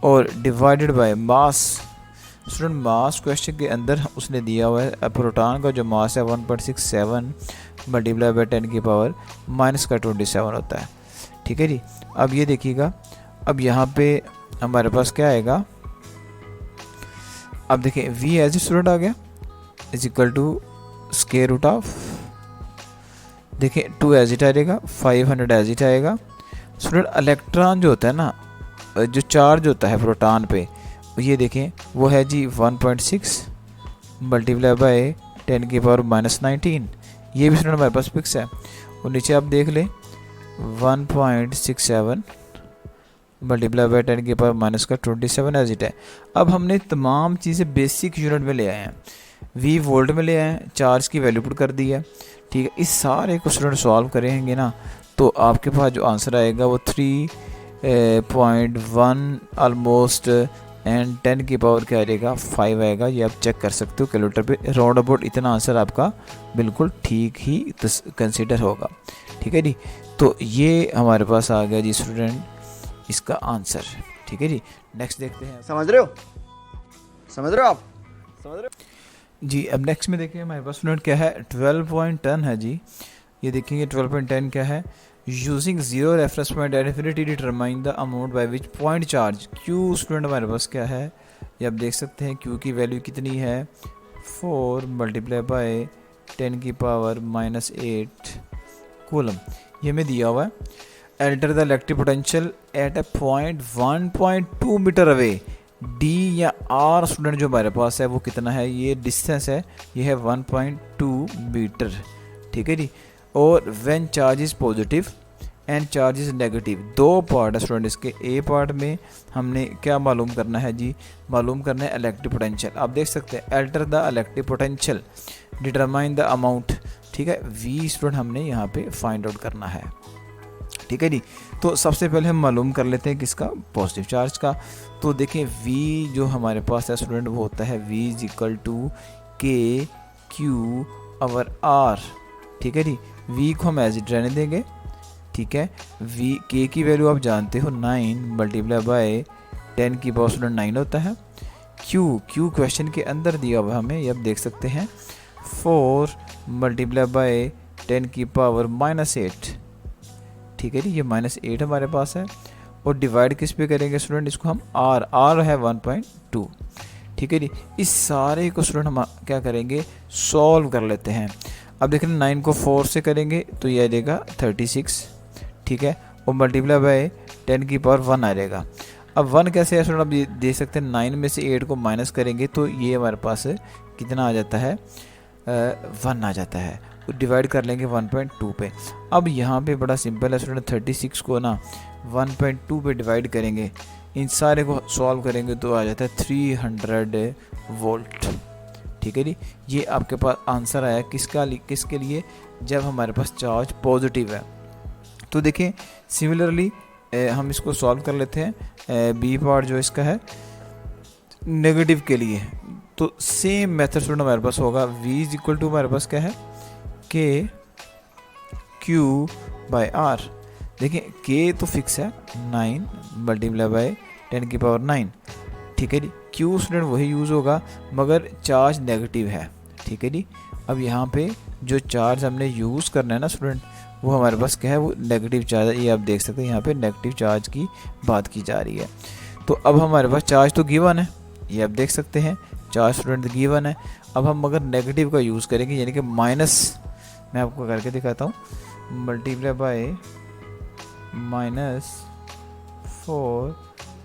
और divided by mass. Student mass question के अंदर उसने दिया हुआ है प्रोटॉन का जो मास है 1.67 मल्टीप्लाई बाय 10⁻⁻27 होता है, ठीक है जी। अब ये देखिएगा, अब यहाँ पे हमारे पास क्या आएगा, अब देखिए v एज स्टूडेंट आ गया is equal to square root of, देखिए 2 एज इट आएगा, 500 एज इट आएगा। स्टूडेंट इलेक्ट्रॉन जो होता है ना, जो चार्ज होता है प्रोटॉन पे, ये देखें वो है जी 1.6 मल्टीप्लाई बाय 10⁻⁻19। ये भी स्टूडेंट हमारे पास फिक्स है। और नीचे आप देख लें 1.67 मल्टीप्लाई बाय 10⁻⁻27 एज इट है। अब हमने तमाम चीज़ें बेसिक यूनिट में ले आए हैं, v वोल्ट में ले आए हैं, चार्ज की वैल्यू पुट कर दी है, ठीक है। इस सारे को स्टूडेंट सॉल्व करेंगे ना, तो आपके पास जो आंसर आएगा वो 3.1 ऑलमोस्ट एंड 10 की पावर क्या आएगा 5 आएगा। ये आप चेक कर सकते हो कैलकुलेटर पे, राउंड अबाउट इतना आंसर आपका बिल्कुल ठीक ही कंसिडर होगा, ठीक है जी। तो ये हमारे पास आ गया जी स्टूडेंट इसका आंसर, ठीक है जी। नेक्स्ट देखते हैं, समझ रहे हो, समझ रहे हो आप, समझ रहे हो जी। अब नेक्स्ट में देखिए हमारे पास स्टूडेंट क्या है 12.10 है जी। ये देखेंगे 12.10 क्या है, using zero reference point at infinity determine the amount by which point charge Q. Student हमारे पास क्या है, ये आप देख सकते हैं क्यू की वैल्यू कितनी है 4 मल्टीप्लाई बाय 10⁻⁻8 कूलम, ये हमें दिया हुआ है। Enter the electric potential at a point 1.2 meter away, D या आर स्टूडेंट जो हमारे पास है वो कितना है, ये डिस्टेंस है, ये है 1.2 मीटर, ठीक है जी। और when charge is positive and charge is negative. दो पार्ट है स्टूडेंट इसके। ए पार्ट में हमने क्या मालूम करना है जी, मालूम करना है इलेक्ट्रिक पोटेंशियल। आप देख सकते हैं alter the electric potential, determine the amount, ठीक है। वी स्टूडेंट हमने यहाँ पे फाइंड आउट करना है, ठीक है जी। तो सबसे पहले हम मालूम कर लेते हैं किसका, पॉजिटिव चार्ज का। तो देखें वी जो हमारे पास है स्टूडेंट वो होता है V is equal to K Q our are, ठीक है जी। V को हम एज इट रहने देंगे, ठीक है। V के की वैल्यू आप जानते हो 9 मल्टीप्लाई बाय 10 की पावर स्टूडेंट 9 होता है। Q क्वेश्चन के अंदर दिया हुआ हमें, ये आप देख सकते हैं 4 मल्टीप्लाई बाय 10 की पावर -8, ठीक है जी। ये -8 हमारे पास है और डिवाइड किस पे करेंगे स्टूडेंट, इसको हम R है 1.2, ठीक है जी। इस सारे को स्टूडेंट हम क्या करेंगे, सॉल्व कर लेते हैं। अब देख रहे हैं 9 को 4 से करेंगे तो ये आ जाएगा 36, ठीक है, और मल्टीप्लाई बाय 10 की पावर 1 आ जाएगा। अब 1 कैसे है स्टूडेंट, अब ये देख सकते हैं 9 में से 8 को माइनस करेंगे तो ये हमारे पास कितना आ जाता है, 1 आ जाता है। डिवाइड कर लेंगे 1.2 पे। अब यहाँ पे बड़ा सिंपल है स्टूडेंट, 36 को ना 1.2 पे डिवाइड करेंगे, इन सारे को सॉल्व करेंगे तो आ जाता है 300 वोल्ट, ठीक है जी। ये आपके पास आंसर आया किसके लिए, जब हमारे पास चार्ज पॉजिटिव है। तो देखें सिमिलरली हम इसको सॉल्व कर लेते हैं। बी पार्ट जो इसका है नेगेटिव के लिए, तो सेम मेथड स्टूडेंट हमारे पास होगा। V इज इक्वल टू हमारे पास क्या है, के क्यू बाय आर। देखिए के तो फिक्स है 9 मल्टीप्लाई बाय 10 की पावर 9, ठीक है जी। क्यू स्टूडेंट वही यूज़ होगा मगर चार्ज नेगेटिव है, ठीक है जी। अब यहाँ पे जो चार्ज हमने यूज़ करना है ना स्टूडेंट, वो हमारे पास क्या है, वो नेगेटिव चार्ज है। ये आप देख सकते हैं यहाँ पे नेगेटिव चार्ज की बात की जा रही है। तो अब हमारे पास चार्ज तो गिवन है, ये आप देख सकते हैं चार्ज स्टूडेंट गिवन है। अब हम अगर नेगेटिव का यूज़ करेंगे यानी कि माइनस, मैं आपको करके दिखाता हूँ, मल्टीप्लाई बाय -4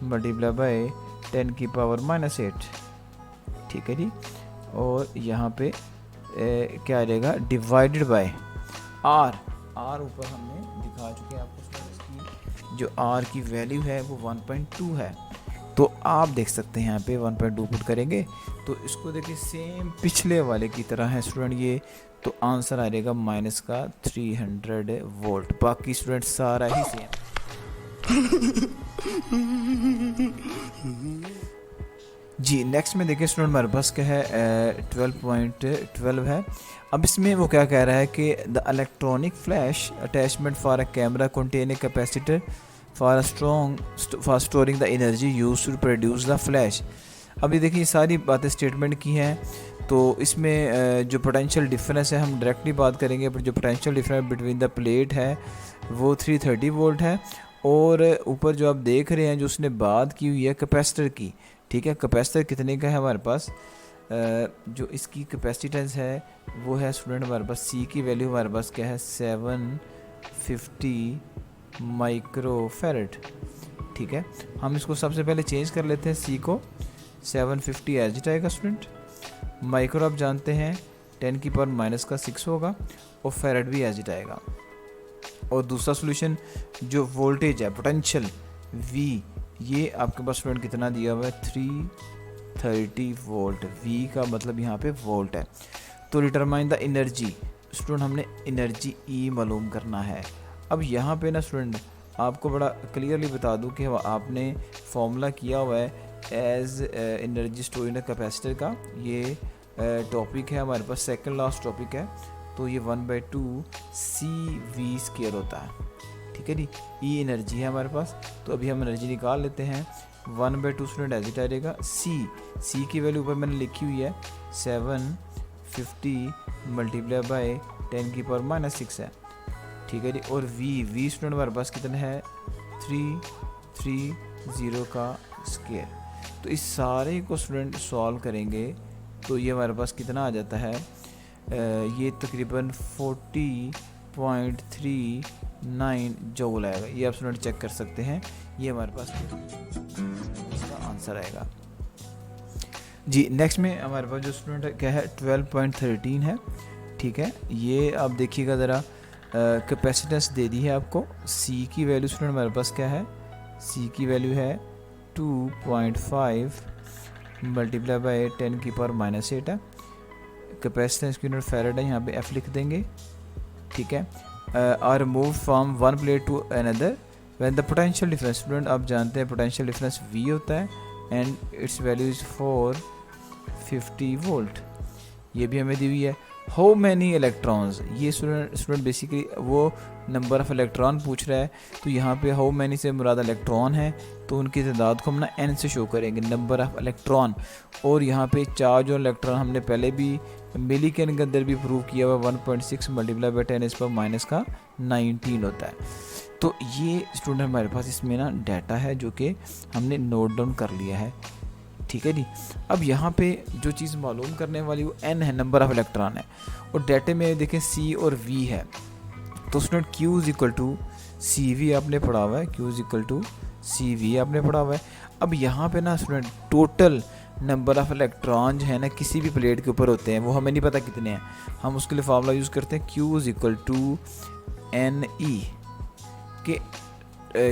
मल्टीप्लाई बाय 10 की पावर -8, ठीक है जी। और यहाँ पे क्या आ जाएगा, डिवाइडेड बाय R ऊपर हमने दिखा चुके हैं आपको, इसकी जो R की वैल्यू है वो 1.2 है। तो आप देख सकते हैं यहाँ पे 1.2 पुट करेंगे तो इसको देखिए सेम पिछले वाले की तरह है स्टूडेंट ये, तो आंसर आ जाएगा माइनस का 300 वोल्ट। बाकी स्टूडेंट सारा ही सेम। जी नेक्स्ट में देखिए स्टूडेंट हमारे पास क्या है, 12.12 है। अब इसमें वो क्या कह रहा है कि the electronic flash attachment for a camera contain a capacitor for storing the energy use to produce the flash. अभी देखिए सारी बातें स्टेटमेंट की हैं, तो इसमें जो पोटेंशियल डिफरेंस है हम डायरेक्टली बात करेंगे, पर जो potential difference between the plate है वो 330 वोल्ट है। और ऊपर जो आप देख रहे हैं जो उसने बात की हुई है कैपेसिटर की, ठीक है। कैपेसिटर कितने का है हमारे पास, जो इसकी कैपेसिटेंस है वो है स्टूडेंट हमारे पास C की वैल्यू हमारे पास क्या है 750 माइक्रोफैरड, ठीक है। हम इसको सबसे पहले चेंज कर लेते हैं, C को 750 एज इट आएगा स्टूडेंट। माइक्रो आप जानते हैं 10 की पावर -6 होगा और फैरड भी एज इट आएगा। और दूसरा सोल्यूशन जो वोल्टेज है पोटेंशियल V, ये आपके पास स्टूडेंट कितना दिया हुआ है 330 वोल्ट। V का मतलब यहाँ पे वोल्ट है। तो डिटरमाइन द एनर्जी, स्टूडेंट हमने एनर्जी E मालूम करना है। अब यहाँ पे ना स्टूडेंट आपको बड़ा क्लियरली बता दूँ कि आपने फॉर्मूला किया हुआ है as energy store in capacitor का। ये टॉपिक है हमारे पास, सेकंड लास्ट टॉपिक है। तो ये 1/2 CV² होता है, ठीक है जी। E एनर्जी है हमारे पास, तो अभी हम एनर्जी निकाल लेते हैं। 1/2 स्टूडेंट एज इट आएगा। C की वैल्यू ऊपर मैंने लिखी हुई है 750 मल्टीप्लाई बाय 10 की पावर -6 है, ठीक है जी। और V स्टूडेंट हमारे पास कितना है 330 का स्क्वायर। तो इस सारे को स्टूडेंट सॉल्व करेंगे तो ये हमारे पास कितना आ जाता है, ये तकरीबन 40.39 जूल आएगा। ये आप स्टूडेंट चेक कर सकते हैं, ये हमारे पास इसका आंसर आएगा जी। नेक्स्ट में हमारे पास जो स्टूडेंट क्या है 12.13 है, ठीक है। ये आप देखिएगा ज़रा, कैपेसिटेंस दे दी है आपको। सी की वैल्यू स्टूडेंट हमारे पास क्या है, सी की वैल्यू है 2.5 मल्टीप्लाई बाई 10 की पावर -8 है। कैपेसिटेंस की यूनिट फैरेड है, यहाँ पे एफ लिख देंगे, ठीक है। Are move from one plate to another when the potential difference, student आप जानते हैं पोटेंशियल डिफरेंस V होता है and its value is 450 volt, ये भी हमें दी हुई है। हाउ मैनी इलेक्ट्रॉन्स, ये स्टूडेंट बेसिकली वो नंबर ऑफ इलेक्ट्रॉन पूछ रहा है, तो यहाँ पे हाउ मैनी से मुराद इलेक्ट्रॉन है, तो उनकी तादाद को हम ना n से शो करेंगे, नंबर ऑफ इलेक्ट्रॉन। और यहाँ पे चार्ज और इलेक्ट्रॉन हमने पहले भी मिलीकेन के अंदर भी प्रूव किया हुआ, 1.6 मल्टीप्लाई बाई 10⁻⁻⁹ होता है। तो ये स्टूडेंट हमारे पास इसमें ना डाटा है जो कि हमने नोट डाउन कर लिया है, ठीक है जी। अब यहाँ पे जो चीज़ मालूम करने वाली वो n है, नंबर ऑफ इलेक्ट्रॉन है, और डाटे में देखें C और V है, तो student Q is equal to CV आपने पढ़ा हुआ है, Q is equal to CV आपने पढ़ा हुआ है। अब यहाँ पे ना student total number of electron जो है ना किसी भी प्लेट के ऊपर होते हैं, वो हमें नहीं पता कितने हैं, हम उसके लिए फार्मूला यूज़ करते हैं Q is equal to NE के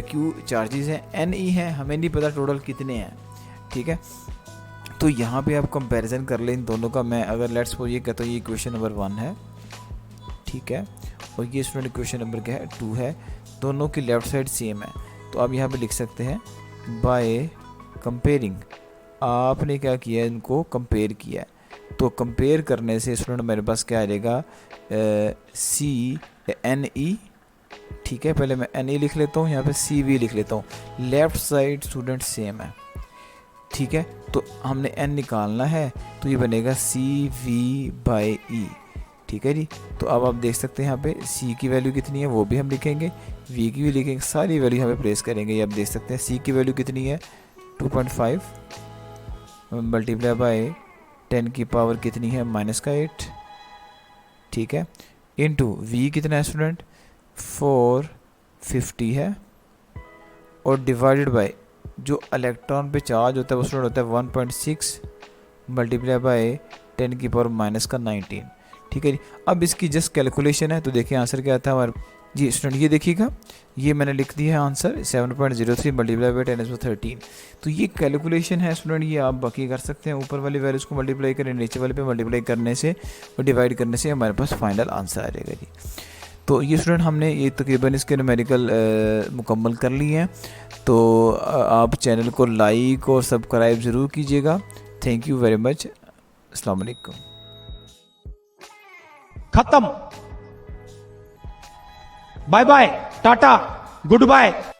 Q चार्जेस हैं, NE है, हमें नहीं पता टोटल कितने हैं, ठीक है। तो यहाँ पे आप कंपैरिजन कर लें इन दोनों का। मैं अगर लेट्स सपोज ये कहता हूँ ये इक्वेशन नंबर 1 है, ठीक है, और ये स्टूडेंट इक्वेशन नंबर क्या है 2 है, दोनों की लेफ्ट साइड सेम है, तो आप यहाँ पे लिख सकते हैं बाय कंपेयरिंग, आपने क्या किया है, इनको कंपेयर किया है, तो कंपेयर करने से स्टूडेंट मेरे पास क्या आ जाएगा CNE, ठीक है। पहले मैं NE लिख लेता हूँ, यहाँ पे CV लिख लेता हूँ, लेफ्ट साइड स्टूडेंट सेम है, ठीक है। तो हमने n निकालना है, तो ये बनेगा CV/E, ठीक है जी। तो अब आप देख सकते हैं यहाँ पे C की वैल्यू कितनी है वो भी हम लिखेंगे, V की भी लिखेंगे, सारी वैल्यू यहाँ पे प्लेस करेंगे। ये आप देख सकते हैं C की वैल्यू कितनी है 2.5 मल्टीप्लाई बाई 10 की पावर कितनी है -8, ठीक है, इनटू V कितना है स्टूडेंट 450 है, और डिवाइडेड बाय जो इलेक्ट्रॉन पे चार्ज होता है वो स्टूडेंट होता है 1.6 मल्टीप्लाई बाय 10 की पावर -19, ठीक है जी। अब इसकी जस्ट कैलकुलेशन है, तो देखिए आंसर क्या आता है हमारे जी स्टूडेंट, ये देखिएगा, ये मैंने लिख दिया है आंसर 7.03 मल्टीप्लाई बाई 10⁻13। तो ये कैलकुलेशन है स्टूडेंट, ये आप बाकी कर सकते हैं, ऊपर वाली वैल्यूज़ को मल्टीप्लाई करें, नीचे वाले पे मल्टीप्लाई करने से और डिवाइड करने से हमारे पास फाइनल आंसर आ जाएगा जी। तो ये स्टूडेंट हमने ये तकरीबन इसके न्यूमेरिकल मुकम्मल कर लिए हैं। तो आप चैनल को लाइक और सब्सक्राइब ज़रूर कीजिएगा। Thank you very much. अस्सलाम वालेकुम। खत्म। Bye bye, tata, good bye.